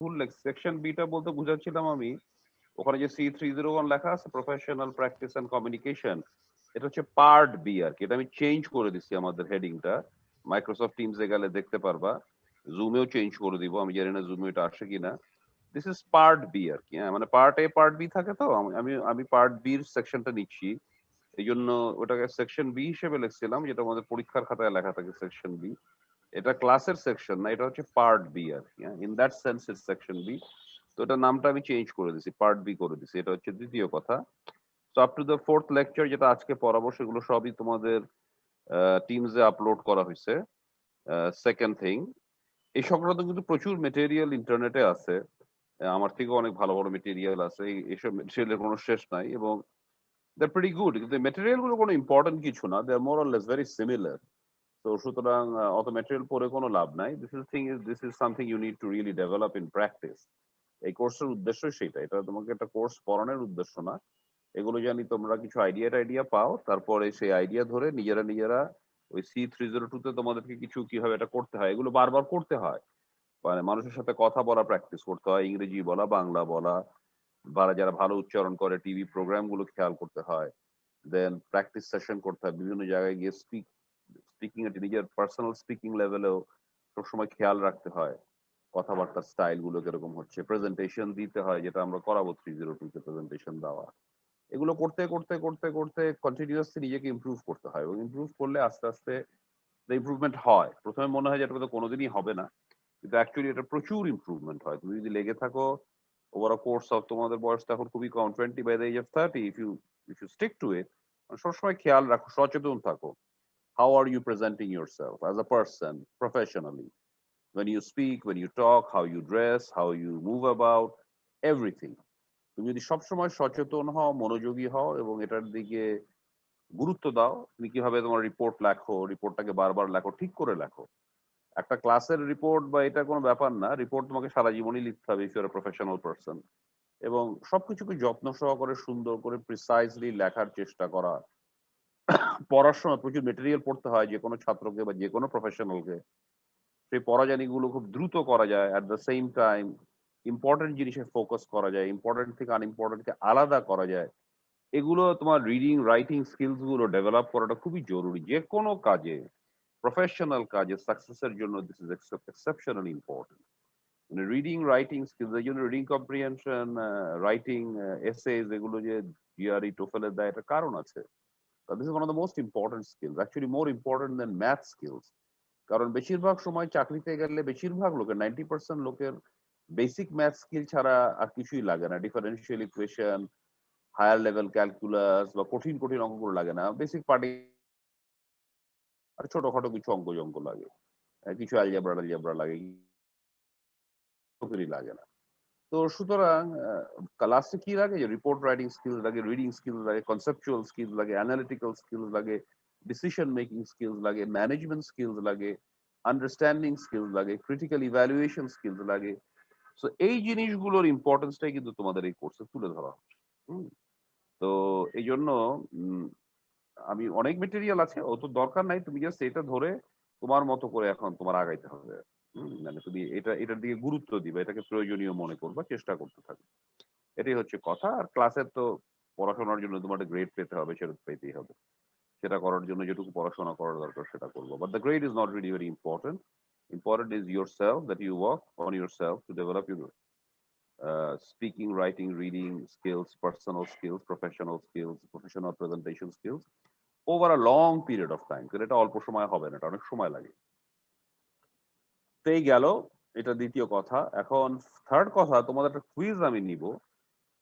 ভুল লেখ section beta বলতে বুঝাচ্ছিলাম আমি ওখানে যে C301 লেখা আছে প্রফেশনাল প্র্যাকটিস এন্ড কমিউনিকেশন, এটা হচ্ছে পার্ট বি আর কি। এটা আমি চেঞ্জ করে দিচ্ছি আমাদের হেডিংটা। মাইক্রোসফট টিমসে গেলে দেখতে পারবা, জুমেও চেঞ্জ করে দিব, আমি জানি না জুমে এটা আসে কিনা। দিস ইজ পার্ট বি আর কি। হ্যাঁ, মানে পার্ট এ পার্ট বি থাকে, তো আমি আমি পার্ট বির সেকশনটা নিচ্ছি। এই জন্য ওটাকে সেকশন বি হিসেবে লিখছিলাম, যেটা আমাদের পরীক্ষার খাতায় লেখা থাকে সেকশন বি। এটা ক্লাসের সেকশন না, এটা হচ্ছে পার্ট বি আর কি। In that sense it's section B. তো এটা নামটা আমি চেঞ্জ করে দিছি, পার্ট বি করে দিছি। এটা হচ্ছে দ্বিতীয় কথা। So up to the fourth lecture যেটা আজকে পড়াবো সেগুলো সবই তোমাদের টিমসে আপলোড করা হয়েছে। সেকেন্ড থিং, এই সংক্রান্ত কিন্তু প্রচুর মেটেরিয়াল ইন্টারনেটে আছে। আমার থেকেও অনেক ভালো ভালো মেটেরিয়াল আছে। এইসব মেটেরিয়ালের কোনো শেষ নাই, এবং দে আর প্রিটি গুড। কিন্তু মেটেরিয়াল গুলো কোনো ইম্পর্টেন্ট কিছু না, they are more or less very similar. তো সুতরাং অত মেটেরিয়াল পড়ে কোনো লাভ নাই। This is something you need to really develop in practice. এই কোর্সের উদ্দেশ্য সেটা। এটা তোমাকে একটা কোর্স পড়ানোর উদ্দেশ্য না। এগুলো জানি তোমরা কিছু আইডিয়া পাও, তারপরে সেই আইডিয়া ধরে নিজেরা ওই C302 তে তোমাদেরকে কিছু কিভাবে এটা করতে হয়, এগুলো বারবার করতে হয়। মানে মানুষের সাথে কথা বলা প্র্যাকটিস করতে হয়, ইংরেজি বলা, বাংলা বলা, বা যারা ভালো উচ্চারণ করে টিভি প্রোগ্রাম গুলো খেয়াল করতে হয়। দেন প্র্যাকটিস সেশন করতে হয়, বিভিন্ন জায়গায় গিয়ে স্পিকিং এর নিজের পার্সোনাল স্পিকিং লেভেলেও সবসময় খেয়াল রাখতে হয়। কথাবার্তার স্টাইল গুলো কিরকম হচ্ছে, প্রেজেন্টেশন দিতে হয়, যেটা আমরা করাবো 302 তে প্রেজেন্টেশন দেওয়া। এগুলো করতে করতে করতে করতে কন্টিনিউয়াসলি নিজেকে ইমপ্রুভ করতে হয়, এবং ইমপ্রুভ করলে আস্তে আস্তে ইমপ্রুভমেন্ট হয়। প্রথমে মনে হয় যে এটা তো কোনোদিনই হবে না, কিন্তু অ্যাকচুয়ালি এটা প্রচুর ইমপ্রুভমেন্ট হয় তুমি যদি লেগে থাকো। ওভার কোর্স অফ, তোমাদের বয়স তো এখন খুবই কম, 20 by the age of 30, if you stick to it, সবসময় খেয়াল রাখো, সচেতন থাকো। How are you presenting yourself as a person professionally, when you speak, when you talk, how you dress, how you move about, everything. তুমি যদি সবসময় সচেতন হও, মনোযোগী হও, এবং এটার দিকে গুরুত্ব দাও, তুমি কিভাবে তোমার রিপোর্ট লেখো, রিপোর্টটাকে বারবার লেখো, ঠিক করে লেখো। একটা ক্লাসের রিপোর্ট বা এটা কোনো ব্যাপার না, রিপোর্ট তোমাকে সারা জীবনই লিখতে হবে if you are professional person. এবং সবকিছুকে যত্ন সহকারে সুন্দর করে প্রিসাইজলি লেখার চেষ্টা করা। পড়ার সময় প্রচুর মেটেরিয়াল পড়তে হয় যে কোনো ছাত্রকে বা যে কোনো প্রফেশনালকে। সেই পড়া জানিগুলো খুব দ্রুত করা যায়, at the same time important জিনিসে ফোকাস করা যায়, ইম্পর্টেন্ট থেকে আনইম্পর্টেন্টকে আলাদা করা যায়। এগুলো তোমার রিডিং রাইটিং স্কিলস গুলো ডেভেলপ করাটা খুবই জরুরি যে কোনো কাজে, প্রফেশনাল কাজে সাকসেসের জন্য। This is exceptionally important. মানে রিডিং রাইটিং স্কিলস, এই জন্য রিডিং কম্প্রিহেনশন, রাইটিং এসেজ, এগুলো যে জিআরই টোফেলের দেয়, এটা কারণ আছে। This is one of the most important skills, actually more important than math skills. কারণ বেশিরভাগ সময় চাকরিতে গেলে বেশিরভাগ লোকের 90% লোকের বেসিক ম্যাথ স্কিল ছাড়া আর কিছুই লাগে না। Differential equation, higher level calculus বা কঠিন কঠিন অঙ্কগুলো লাগে না। বেসিক পার্টি আর ছোটখাটো কিছু অঙ্ক লাগে, কিছু অ্যালজেব্রা লাগে, কিছুই লাগে না। তো সুতরাং ক্লাসে কি লাগে, যে রিপোর্ট রাইটিং স্কিলস লাগে, রিডিং স্কিলস লাগে, কনসেপচুয়াল স্কিলস লাগে, অ্যানালিটিক্যাল স্কিলস লাগে, ডিসিশন মেকিং স্কিলস লাগে, ম্যানেজমেন্ট স্কিলস লাগে, আন্ডারস্ট্যান্ডিং স্কিলস লাগে, ক্রিটিক্যাল ইভ্যালুয়েশন স্কিলস লাগে। সো এই জিনিসগুলোর ইম্পর্টেন্সটাই কিন্তু তোমাদের এই কোর্সে তুলে ধরা হচ্ছে। হুম। তো এই জন্য উম, আমি অনেক মেটেরিয়াল আছে, অত দরকার নাই, তুমি জাস্ট এটা ধরে তোমার মতো করে এখন তোমার আগাইতে হবে। মানে তুমি এটার দিকে গুরুত্ব দিবে, এটাকে প্রয়োজনীয় মনে করবা, চেষ্টা করতে থাকবে। এটাই হচ্ছে কথা। আর ক্লাসের তো পড়াশোনার জন্য তোমার গ্রেড পেতে হবে, সেটা তো পেতেই হবে। সেটা করার জন্য যেটুকু পড়াশোনা করার দরকার সেটা করবো, but the grade is not really very important. Important is yourself, that you work on yourself to develop your speaking, writing, reading skills, personal skills, professional presentation skills over a long period of time. এটা অল্প সময় হবে না, এটা অনেক সময় লাগে। তো এই গেল, এটা দ্বিতীয় কথা। এখন থার্ড কথা, তোমাদের একটা কুইজ আমি নিব।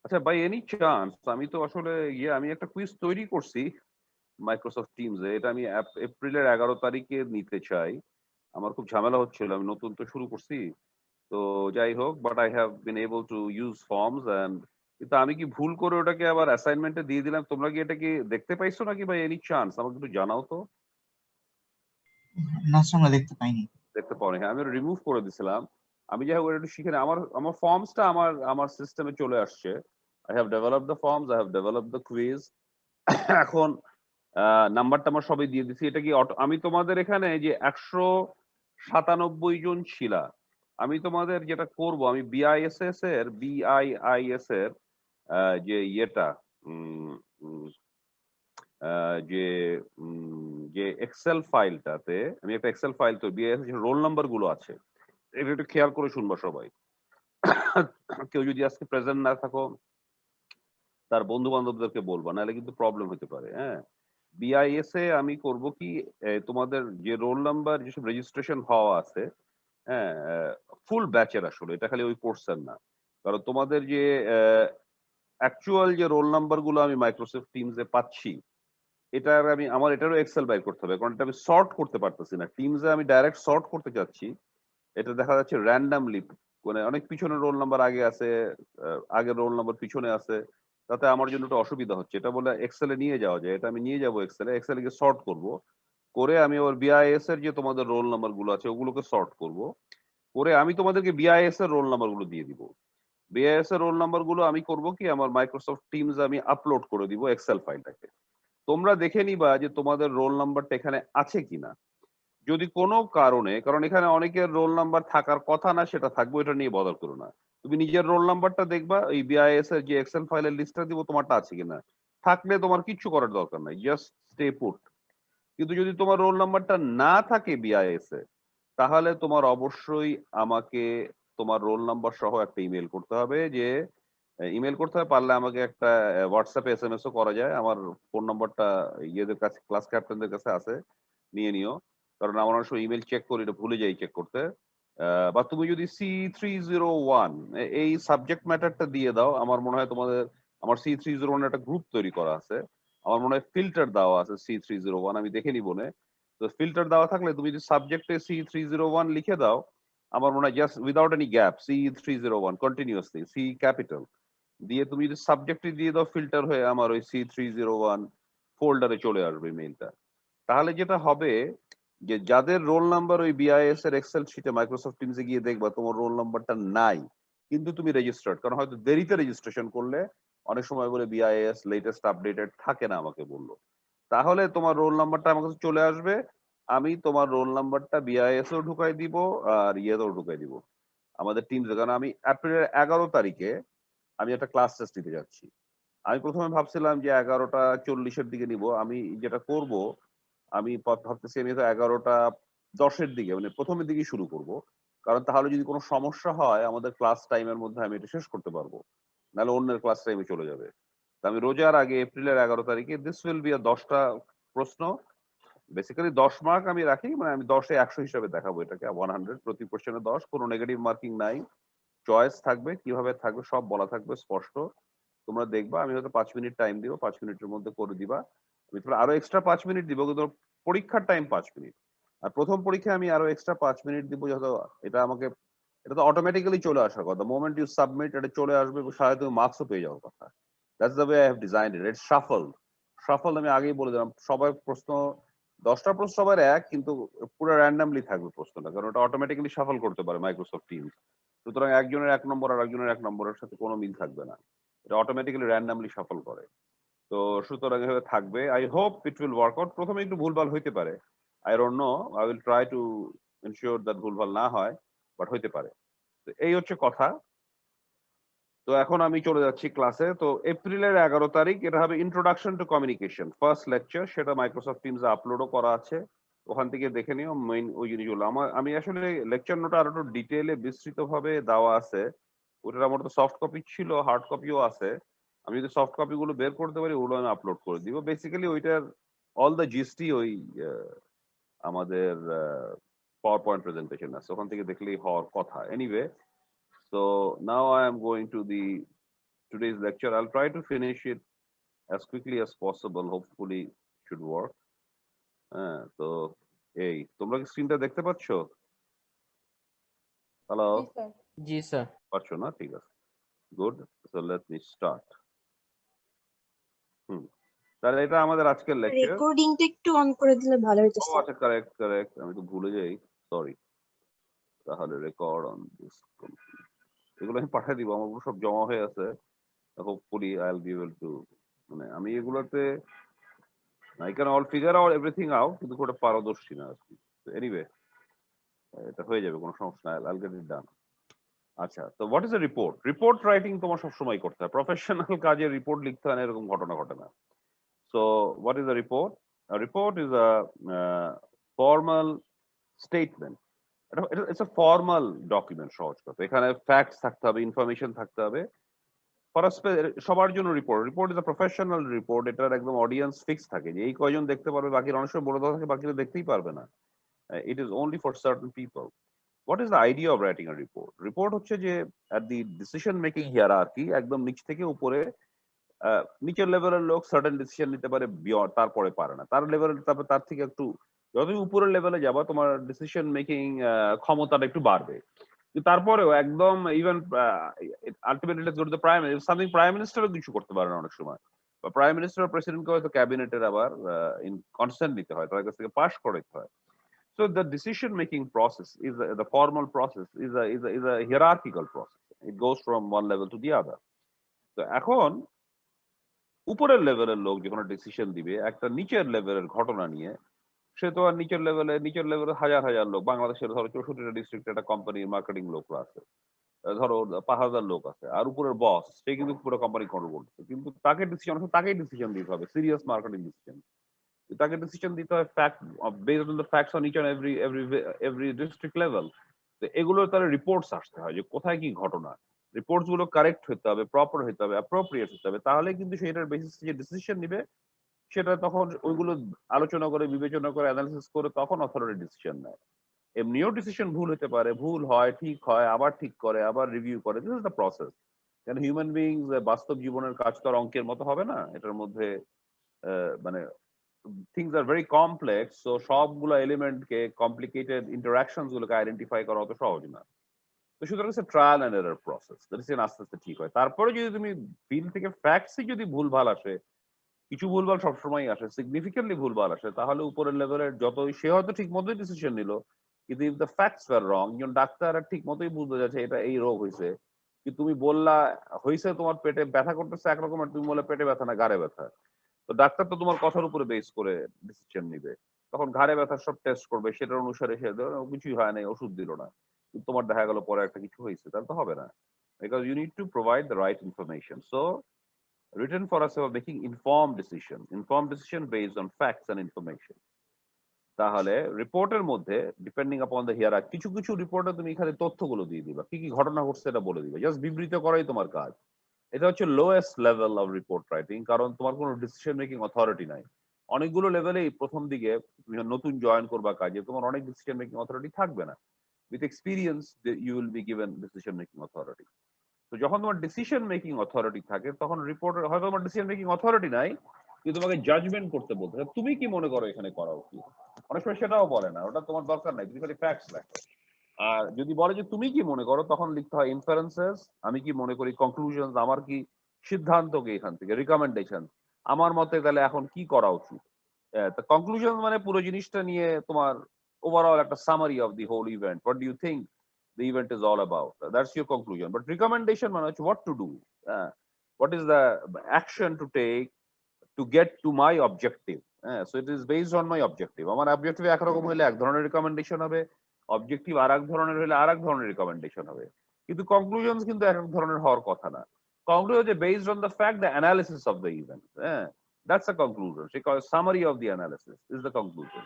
আচ্ছা, বাই এনি চান্স, আমি তো আসলে আমি একটা কুইজ তৈরি করছি মাইক্রোসফট টিমস এ। এটা আমি এপ্রিলের 11 তারিখে নিতে চাই। আমার খুব ঝামেলা হচ্ছিল, আমি নতুন তো শুরু করছি। তো যাই হোক, but I have been able to use forms and, কিন্তু আমি কি ভুল করে ওটাকে আবার অ্যাসাইনমেন্টে দিয়ে দিলাম? তোমরা কি এটা কি দেখতে পাইছো নাকি বাই এনি চান্স? আমাকে একটু জানাও তো। না স্যার, আমরা দেখতে পাইনি। দেখতে পাওনি? হ্যাঁ, আমি রিমুভ করে দিছিলাম। আমি যাই হোক ওটা একটু শিখে নিই। আমার আমার ফর্মসটা আমার আমার সিস্টেমে চলে আসছে। I have develop the forms, I have develop the quiz. এখন নাম্বার টাম্বার সবই দিয়ে দিছি। এটা কি আমি তোমাদের এখানে যে 197 জন ছিলা, আমি তোমাদের যেটা করব, আমি বিআইএসএস এর যে ইয়েটা উম, উম, যে এক্সেল ফাইলটাতে আমি একটা এক্সেল ফাইল, তো বিআইএসএস রোল নাম্বার গুলো আছে, এটা একটু খেয়াল করে শুনবা সবাই। কেউ যদি আজকে প্রেজেন্ট না থাকো তার বন্ধু বান্ধবদেরকে বলবা, নাহলে কিন্তু প্রবলেম হতে পারে। হ্যাঁ, বিআইএস এ আমি করব কি, তোমাদের যে রোল নাম্বার যেসব রেজিস্ট্রেশন হওয়া আছে, হ্যাঁ, ফুল ব্যাচের, আসলে এটা খালি ওই কোর্সের না, কারণ তোমাদের যে অ্যাকচুয়াল যে রোল নাম্বার গুলো আমি মাইক্রোসফট টিমসে পাচ্ছি, এটার আমি আমার এটারও এক্সেল বাইর করতে হবে, কারণ এটা আমি সর্ট করতে পারতেছি না। টিমসে আমি ডাইরেক্ট সর্ট করতে চাচ্ছি, এটা দেখা যাচ্ছে র্যান্ডামলি, মানে অনেক পিছনে রোল নাম্বার আগে আছে, আগের রোল নাম্বার পিছনে আছে, তাতে আমার জন্য একটু অসুবিধা হচ্ছে। এটা বলে এক্সেলে নিয়ে যাওয়া যায়, এটা আমি নিয়ে যাবো এক্সেলে গিয়ে সর্ট করব, করে আমি ওর বিআইএস এর যে তোমাদের রোল নাম্বার গুলো আছে ওগুলোকে সর্ট করব, করে আমি তোমাদেরকে বিআইএস এর রোল নাম্বার গুলো দিয়ে দিব। বিআইএস এর রোল নাম্বার গুলো আমি করব কি, আমার মাইক্রোসফট টিমস আমি আপলোড করে দিব এক্সেল ফাইলটাকে। তোমরা দেখে নিবা যে তোমাদের রোল নাম্বারটা এখানে আছে কিনা। যদি কোনো কারণে, কারণ এখানে অনেকের রোল নাম্বার থাকার কথা না, সেটা থাকবে, এটা নিয়ে বদল করো না। তুমি নিজের রোল নাম্বারটা দেখবা, এই বিআইএস এর যে এক্সেল ফাইলের লিস্টটা দিব তোমারটা আছে কিনা, থাকলে তোমার কিচ্ছু করার দরকার নাই, জাস্ট স্টে পুট। কিন্তু যদি তোমার রোল নাম্বারটা না থাকে বিআইএস এ, তাহলে তোমার অবশ্যই আমাকে তোমার রোল নাম্বার সহ একটা ইমেল করতে হবে, যে ইমেল করতে হবে, পারলে আমাকে একটা হোয়াটসঅ্যাপে এসএমএস ও করা যায়। আমার ফোন নাম্বারটা ইয়েদের কাছে, ক্লাস ক্যাপ্টেনদের কাছে আছে, নিয়ে নিও, কারণ আমার অনেক সময় ইমেল চেক করি, এটা ভুলে যাই চেক করতে। বা তুমি যদি C301 এই সাবজেক্ট ম্যাটারটা দিয়ে দাও, আমার মনে হয় তোমাদের, আমার C301 একটা গ্রুপ তৈরি করা আছে, আমার মনে হয় ফিল্টার দেওয়া আছে C301, আমি দেখে নিব না। তো ফিল্টার দেওয়া থাকলে তুমি যদি সাবজেক্টে C301 লিখে দাও, আমার মনে হয় just without any gap C301 continuously C capital দিয়ে তুমি যদি সাবজেক্টে দিয়ে দাও, ফিল্টার হয়ে আমার ওই C301 ফোল্ডারে চলে আসবে মেইলটা। তাহলে যেটা হবে, যে যাদের রোল নাম্বার ওই বিআইএস এর এক্সেল শিটে মাইক্রোসফট টিমসে গিয়ে দেখবা তোমার রোল নাম্বারটা নাই, কিন্তু তুমি রেজিস্টার্ড, কারণ হয়তো দেরিতে রেজিস্ট্রেশন করলে, অনেক সময় বলে বিআইএস লেটেস্ট আপডেটেড থাকে না আমাকে বললো, তাহলে তোমার রোল নাম্বারটা আমার কাছে চলে আসবে। আমি তোমার রোল নাম্বারটা বিআইএস এও ঢুকাই দিব, আর ইয়েতেও ঢুকাই দিব আমাদের টিমসে, কারণ আমি এপ্রিলের 11 তারিখে আমি একটা ক্লাস টেস্ট দিতে যাচ্ছি। আমি প্রথমে ভাবছিলাম যে 11টা 40-এর দিকে নিব। আমি যেটা করব, আমি ভাবতেছি আমি তো 11টা 10-এর দিকে, মানে প্রথমের দিকেই শুরু করব, কারণ তাহলে যদি কোনো সমস্যা হয় আমাদের ক্লাস টাইমের মধ্যে আমি এটা শেষ করতে পারবো, নাহলে অন্যের ক্লাস টাইমে চলে যাবে। তা আমি রোজার আগে এপ্রিলের 11 তারিখে, দিস উইল বি 10টা প্রশ্ন, বেসিক্যালি 10 মার্ক আমি রাখি, মানে আমি 10-এ 100 হিসাবে দেখাবো এটাকে, 100, প্রতি কোশ্চেনে 10, কোনো নেগেটিভ মার্কিং নাই, চয়েস থাকবে, কিভাবে থাকবে সব বলা থাকবে স্পষ্ট। তোমরা দেখবা, আমি হয়তো 5 মিনিট টাইম দিব, 5 মিনিটের মধ্যে করে দিবা। আমি তোমরা আরো এক্সট্রা 5 মিনিট দিব, কিন্তু পরীক্ষার টাইম 5 মিনিট। আর প্রথম পরীক্ষায় আমি আরো এক্সট্রা 5 মিনিট দিব, যত এটা আমাকে, এটা তো অটোমেটিক্যালি চলে আসার কথা, মোমেন্ট ইউ সাবমিট এটা চলে আসবে, এবং সাথে তুমি মার্কসও পেয়ে যাওয়ার কথা। That's the way I have designed it. It's shuffle. Shuffle আমি আগেই বলে দিলাম, সবাই প্রশ্ন, 10টা প্রশ্ন সবার এক, কিন্তু পুরো র্যান্ডামলি থাকবে প্রশ্নটা, কারণ ওটা অটোমেটিক্যালি শাফল করতে পারে মাইক্রোসফট টিমস। সুতরাং একজনের 1 নম্বর আর একজনের 1 নম্বরের সাথে কোনো মিল থাকবে না, এটা অটোমেটিক্যালি র্যান্ডামলি শাফল করে। তো সুতরাং এভাবে থাকবে। I hope it will work out. প্রথমে একটু ভুলভাল হইতে পারে, I don't know, I will try to ensure that ভুলভাল না হয়, বাট হইতে পারে। তো এই হচ্ছে কথা। তো এখন আমি চলে যাচ্ছি ক্লাসে। তো এপ্রিলের 11 তারিখ এটা হবে introduction to communication, first lecture, সেটা মাইক্রোসফট টিমস আপলোডও করা আছে, ওখান থেকে দেখে নিও মেইন ওই জিনিসগুলো। আমি আসলে লেকচার নোট আরো একটু ডিটেইলে বিস্তৃত ভাবে দেওয়া আছে, ওটার আমার তো সফট কপি ছিল, হার্ড কপিও আছে। আমি যদি সফট কপি গুলো বের করতে পারি, ওগুলো আমি আপলোড করে দিব। বেসিক্যালি ওইটার অল দ্য জিস্টই ওই আমাদের পাওয়ার পয়েন্ট প্রেজেন্টেশন আছে, ওখান থেকে দেখলেই হওয়ার কথা। Anyway, so now I am going to the today's lecture. I'll try to finish it as quickly as possible. Hopefully, should work. তো এই তোমরা কি স্ক্রিনটা দেখতে পাচ্ছ? হ্যালো, জি স্যার। জি স্যার। পাচ্ছ না? ঠিক আছে, good. So let me start. Hmm, তাহলে এটা আমাদের আজকের লেকচার। রেকর্ডিংটা একটু অন করে দিলে ভালো হতো ও স্যার। আচ্ছা, কারেক্ট কারেক্ট, আমি তো ভুলে যাই, সরি। তাহলে রেকর্ড অন দিস, এগুলো আমি পাঠিয়ে দিব, আমার সব জমা হয়ে আছে। Hopefully I will be able two, মানে আমি এগুলোতে I can all figure out everything out, কিন্তু খুব একটা পারদর্শী না আর কি। এনিওয়ে, এটা হয়ে যাবে, কোনো সমস্যা নাই, I'll get it done. আচ্ছা, তো what is a report? Report writing তোমার সবসময় করতে হয়, প্রফেশনাল কাজে রিপোর্ট লিখতে হয় না এরকম ঘটনা ঘটে না। So what is a report? Report is a formal statement. It's a formal document, সহজ কথা। এখানে ফ্যাক্টস থাকতে হবে, ইনফরমেশন থাকতে হবে। সবার জন্য report, report is a professional report. এটার একদম অডিয়েন্স ফিক্স থাকে যে এই কয়জন দেখতে পারবে, বাকির অনেক সময় বলে দেওয়া থাকে বাকিরা দেখতেই পারবে না। It is only for certain people. What is the idea of writing a report? Report হচ্ছে যে অ্যাট দি ডিসিশন মেকিং হিয়ারার্কি, একদম নিচ থেকে উপরে, নিচের লেভেলের লোক সার্টেন ডিসিশন নিতে পারে, তারপরে পারে না। তার লেভেল, তারপর তার থেকে একটু যতই উপরের লেভেলে যাবা তোমার ডিসিশন মেকিং ক্ষমতাটা একটু বাড়বে। কিন্তু তারপরেও একদম even ultimately let's go to the prime minister, something prime মিনিস্টারও কিছু করতে পারে না অনেক সময়। বা প্রাইম মিনিস্টার ও প্রেসিডেন্টকে হয়তো ক্যাবিনেটের আবার ইন কনসেন্ট নিতে হয়, তাদের কাছ থেকে পাস করাতে হয়। So the decision making process is the formal process is a hierarchical process. It goes from one level to the other. তো এখন উপরের লেভেলের লোক যখন ডিসিশন দিবে একটা নিচের লেভেলের ঘটনা নিয়ে, সে তো আর নিচের লেভেলে হাজার হাজার লোক, বাংলাদেশের ধরো 64টা ডিস্ট্রিক্টে একটা কোম্পানির মার্কেটিং লোকরা আছে, ধরো 5,000 লোক আছে, আর উপরের বস সে কিন্তু পুরো কোম্পানি কন্ট্রোল করতেছে, কিন্তু তাকে ডিসিশন, তাকেই ডিসিশন দিতে হবে, সিরিয়াস মার্কেটিং ডিসিশন। তাকে ডিসিশন দিতে হয় fact, based on the facts on each and every district level. তো এগুলো তার রিপোর্টস আসতে হয় যে কোথায় কি ঘটনা। রিপোর্টস গুলো কারেক্ট হতে হবে, প্রপার হতে হবে, অ্যাপ্রোপ্রিয়েট হতে হবে, তাহলে কিন্তু সেটার বেসিসে যে ডিসিশন নিবে সেটা তখন ওইগুলো আলোচনা করে, বিবেচনা করে, অ্যানালিসিস করে তখন অথরিটি ডিসিশন নেয়। এমনিও ডিসিশন ভুল হতে পারে, ভুল হয়, ঠিক হয়, আবার ঠিক করে, আবার রিভিউ করে, দিস ইজ দ্য প্রসেস। কেন হিউম্যান বিংস, বাস্তব জীবনের কাজ তো আর অঙ্কের মতো হবে না, এটার মধ্যে মানে things are very complex, so সবগুলো এলিমেন্ট কে, কমপ্লিকেটেড ইন্টারাকশনস গুলোকে আইডেন্টিফাই করা অত সহজ না। তো সুতরাং trial and error process, decision আস্তে আস্তে ঠিক হয়। তারপরে যদি তুমি ফিল্ড থেকে ফ্যাক্টসে যদি ভুলভাল আসে, কিছু ভুলভাল সবসময় আসে, সিগনিফিকেন্টলি ভুলভাল আসে, তাহলে উপরের লেভেলের যতই সে হয়তো ঠিক মতোই ডিসিশন নিল, কিন্তু ইফ দ্য ফ্যাক্টস ওয়ার রং, যেমন ডাক্তার ঠিক মতোই বুঝতে যাচ্ছে এটা এই রোগ হয়েছে, কিন্তু তুমি বললা হয়েছে তোমার পেটে ব্যথা করতেছে একরকম, আর তুমি বলে পেটে ব্যথা না ঘাড়ে ব্যথা, তো ডাক্তার তো তোমার কথার উপরে বেস করে ডিসিশন নিবে। তখন ঘাড়ে ব্যথার সব টেস্ট করবে, সেটার অনুসারে সে কিছুই হয় নাই, ওষুধ দিল না, কিন্তু তোমার দেখা গেল পরে একটা কিছু হয়েছে, তাহলে তো হবে না। Because you need to provide the right information. So written for us of making informed decision based on facts and information. তাহলে রিপোর্টের মধ্যে ডিপেন্ডিং আপন দ্য হিয়ার, কিছু কিছু রিপোর্টে তুমি এখানে তথ্যগুলো দিয়ে দিবা, কি কি ঘটনা ঘটছে এটা বলে দিবা, জাস্ট বিবৃত করাই তোমার কাজ। এটা হচ্ছে lowest level of report writing, কারণ তোমার কোনো ডিসিশন মেকিং অথরিটি নাই। অনেকগুলো লেভেলেই প্রথম দিকে তুমি নতুন জয়েন করবা কাজে, তোমার অনেক ডিসিশন মেকিং অথরিটি থাকবে না। With experience you will be given decision making authority. তো যখন তোমার ডিসিশন মেকিং অথরিটি থাকে, তখন রিপোর্টার হয়তো তোমার ডিসিশন মেকিং অথরিটি নাই, কিন্তু তোমাকে জাজমেন্ট করতে বলতে হবে, তুমি কি মনে করো এখানে করা উচিত। অনেক সময় সেটাও বলে না, ওটা তোমার দরকার নাই, তুমি খালি ফ্যাক্টস লেখো। আর যদি বলে যে তুমি কি মনে করো, তখন লিখতে হয় ইনফারেন্সেস, আমি কি মনে করি, কনক্লুশনস, আমার কি সিদ্ধান্ত, কি এখান থেকে রিকমেন্ডেশন, আমার মতে তাহলে এখন কি করা উচিত। তো কনক্লুশন মানে পুরো জিনিসটা নিয়ে তোমার ওভারঅল একটা summary of the whole event, what do you think the event is all about. That's your conclusion. But recommendation মানে হচ্ছে what to do, what is the action to take to get to my objective. So it is based on my objective. আমার objective একরকম হলে এক ধরনের recommendation হবে, objective আর এক ধরনের হলে আর এক ধরনের রিকমেন্ডেশন হবে, কিন্তু কনক্লুশনস কিন্তু এক এক ধরনের হওয়ার কথা না। কনক্লুশন হচ্ছে based on the fact, the analysis of the event, that's a conclusion, summary of the analysis is the conclusion.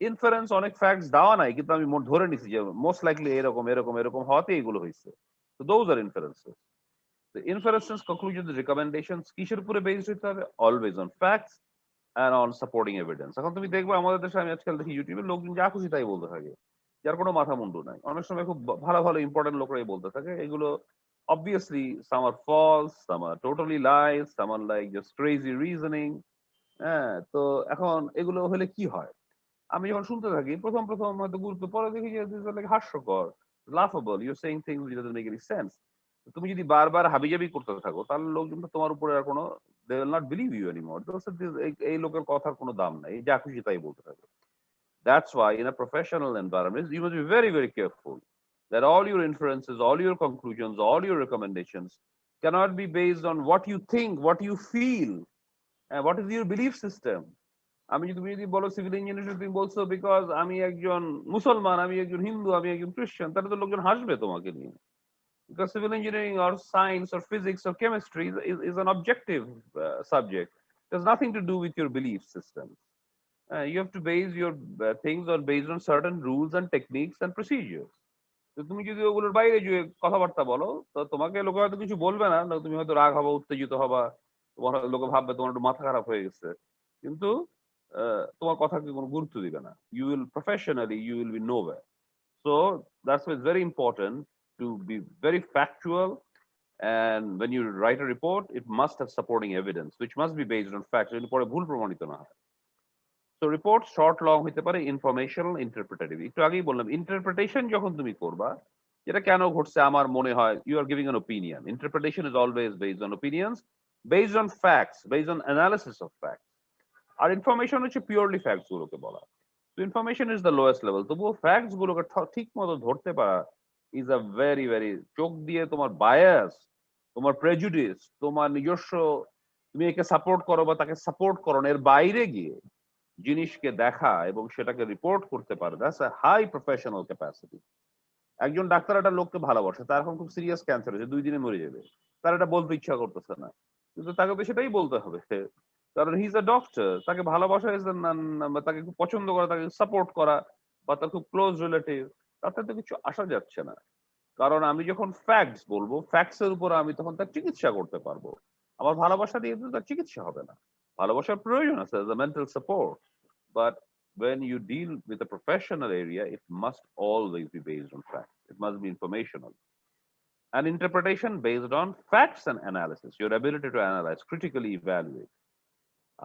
Inference অনেক ফ্যাক্টস দেওয়া নাই, কিন্তু আমি ধরে নিছি যে মোস্ট লাইকলি এরকম এরকম এরকম হওয়াতে এগুলো হয়েছে, তো those are inferences. The inferences, conclusions, recommendations কিসের উপরে বেসড হতে হবে, always on facts and on supporting evidence. এখন তুমি দেখবে আমাদের দেশে, আমি আজকাল দেখি ইউটিউবে লোকজন যা খুশি তাই বলতে থাকে, যার কোনো মাথা মুন্ডু নাই। অনেক সময় খুব ভালো ভালো ইম্পর্টেন্ট লোকরাই বলতে থাকে এগুলো। অবভিয়াসলি সাম আর ফলস, সাম আর টোটালি লাইস, সাম আর লাইক জাস্ট ক্রেজি রিজনিং। তো এখন এগুলো হলে কি হয়, আমি যখন শুনতে থাকি প্রথম প্রথম হয়তো গুরুত্ব, পরে দেখি যে হাস্যকর, laughable, you saying things which doesn't make any sense. তুমি যদি বারবার হাবিজাবি করতে থাকো, তাহলে লোকজন তো তোমার উপরে আর কোনো, they will not believe you anymore. এই লোকের কথার কোনো দাম নাই, যা খুশি তাই বলতে থাকে। That's why in a professional environment you must be very very careful that all your inferences, all your conclusions, all your recommendations cannot be based on what you think, what you feel, and what is your belief system. আমি যদি তুমি যদি বলো civil engineer তুমি বলছো because আমি একজন মুসলমান, আমি একজন হিন্দু, আমি একজন খ্রিস্টান, তাহলে তো লোকজন হাসবে তোমাকে নিয়ে। Because civil engineering or science or physics or chemistry is an objective subject. It has nothing to do with your belief system. You have to base your things on based on certain rules and techniques and procedures. তো তুমি যদি ওগুলোর বাইরে যে কথাবার্তা বলো, তো তোমাকে লোকে হয়তো কিছু বলবে না, না তুমি হয়তো রাগ হবা, উত্তেজিত হবা, তোমার হয়তো লোকে ভাববে তোমার একটু মাথা খারাপ হয়ে গেছে, কিন্তু তোমার কথাকে কোনো গুরুত্ব দিবে না। You will professionally you will be nowhere. So that's why it's very important to be very factual. And when you write a report, it must have supporting evidence, which must be based on facts. পরে ভুল প্রমাণিত না হয়। So report short long হতে পারে, informational, interpretative। একটু আগেই বললাম ইন্টারপ্রিটেশন যখন তুমি করবা, যেটা কেন ঘটছে আমার মনে হয়, you are giving an opinion. Interpretation is always based on opinions, based on facts, based on analysis of facts. আর ইনফরমেশন হচ্ছে পিওরলি ফ্যাক্টস গুলোকে বলা। তো information is the lowest level. তবুও ফ্যাক্টস গুলোকে ঠিক মতো ধরতে পারা ইজ আ ভেরি ভেরি, চোখ দিয়ে তোমার বায়াস, তোমার প্রেজুডিস, তোমার নিজস্ব, তুমি একে সাপোর্ট করো বা তাকে সাপোর্ট করো না, এর বাইরে গিয়ে জিনিসকে দেখা এবং সেটাকে রিপোর্ট করতে পারে, that's a high professional capacity. একজন ডাক্তার একটা লোককে ভালোবাসে, তার এখন খুব সিরিয়াস ক্যান্সার হয়েছে, 2 দিনে মরে যাবে, তার এটা বলতে ইচ্ছা করতেছে না, কিন্তু তাকে তো সেটাই বলতে হবে, কারণ হি ইজ আ ডক্টর। তাকে ভালোবাসা ইজ তাকে খুব পছন্দ করা, তাকে সাপোর্ট করা, বা তার খুব ক্লোজ রিলেটিভ, তাতে তো কিছু আসা যাচ্ছে না। কারণ আমি যখন ফ্যাক্টস বলবো, ফ্যাক্টস এর উপর আমি তখন তার চিকিৎসা করতে পারবো। আমার ভালোবাসা দিয়ে তো তার চিকিৎসা হবে না। ভালোবাসার প্রয়োজন আছে, mental support, but when you deal with a professional area, it must always be based on facts. It must be informational. And interpretation based on facts and analysis, your ability to analyze, critically evaluate.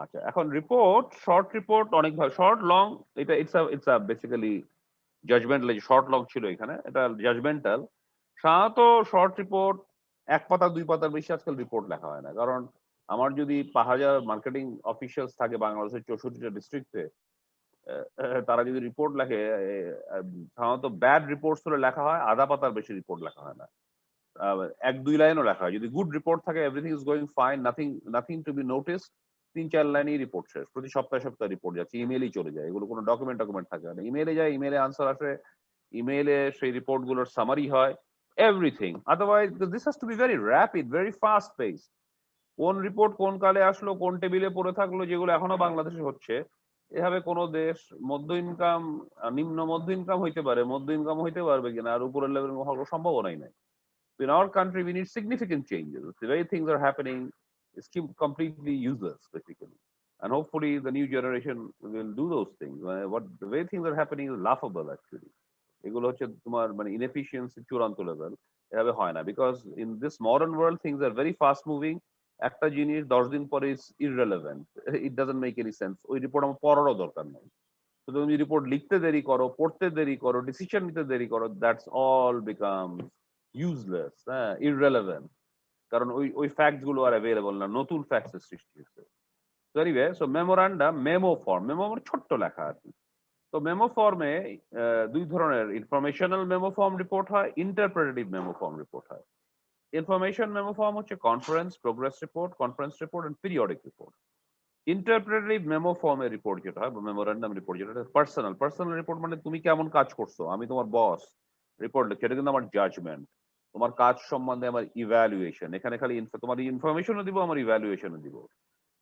আচ্ছা, এখন report, short report অনেক ভাবে, short long, এটা it's a basically judgmental. Short long ছিল এখানে, এটা judgmental. সাধারণত short report 1 পাতা 2 পাতার বেশি আজকাল রিপোর্ট লেখা হয় না। কারণ আমার যদি 5000 মার্কেটিং অফিসিয়ালস থাকে বাংলাদেশের 64টা ডিস্ট্রিক্টে, তারা যদি রিপোর্ট লেখে, সাধারণত ব্যাড রিপোর্টস গুলো লেখা হয়, আধা পাতার বেশি রিপোর্ট লেখা হয় না। 1-2 লাইনও লেখা হয়। যদি গুড রিপোর্ট থাকে, everything is going fine, nothing to be notice, 3-4 লাইনেই রিপোর্ট শেষ। প্রতি সপ্তাহে সপ্তাহে রিপোর্ট যাচ্ছে, ইমেইলেই চলে যায়, এগুলো কোনো ডকুমেন্ট থাকে না। ইমেইলে যায়, ইমেইলে আনসার আসে, ইমেইলে সেই রিপোর্ট গুলোর সামারি হয়, everything. Otherwise this has to be very rapid, very fast pace. কোন রিপোর্ট কোন কালে আসলো, কোন টেবিলে পড়ে থাকলো, যেগুলো এখনো বাংলাদেশে হচ্ছে, এভাবে কোনো দেশ মধ্য ইনকাম, নিম্ন মধ্য ইনকাম হইতে পারে, মধ্য ইনকাম হইতে পারবে কিনা, আর উপরের লেভেল হওয়ার সম্ভাবনাই নাই। In our country, we need significant changes. The way things are happening is completely useless, basically. And hopefully, the new generation will do those things. The way things are happening is laughable, actually. এগুলো হচ্ছে তোমার মানে inefficiency চূড়ান্ত level. এভাবে হয় না, because in this modern world things are very fast moving. একটা জিনিস 10 দিন পরে is irrelevant, it doesn't make any sense. ওই রিপোর্ট আমার পড়ারও দরকার নেই। তো তুমি রিপোর্ট লিখতে দেরি করো, পড়তে দেরি করো, ডিসিশন নিতে দেরি করো, দ্যাটস অল বিকাম ইউজলেস, হ্যাঁ, ইররেলেভেন্ট। কারণ ওই ওই ফ্যাক্টস গুলো আর অ্যাভেলেবল না, নতুন ফ্যাক্টস এর সৃষ্টি হচ্ছে। তো anyway, so memorandum, memo form, memo মানে ছোট্ট লেখা আর কি। তো মেমো ফর্মে 2 ধরনের ইনফরমেশনাল মেমো ফর্ম রিপোর্ট হয়, ইন্টারপ্রেটেটিভ মেমো ফর্ম রিপোর্ট হয়। ইনফরমেশন মেমো ফর্ম হচ্ছে conference, progress report, conference report and periodic report. Interpretive memo ফর্মের রিপোর্ট যেটা হয়, বা মেমোরান্ডাম রিপোর্ট যেটা, পার্সোনাল। পার্সোনাল রিপোর্ট মানে তুমি কেমন কাজ করছো, আমি তোমার বস, রিপোর্ট লিখছি, এটা কিন্তু আমার জাজমেন্ট। তোমার কাজ সম্বন্ধে আমার ইভ্যালুয়েশন, এখানে খালি তোমার ইনফরমেশনও দিব, আমার ইভ্যালুয়েশনও দিব।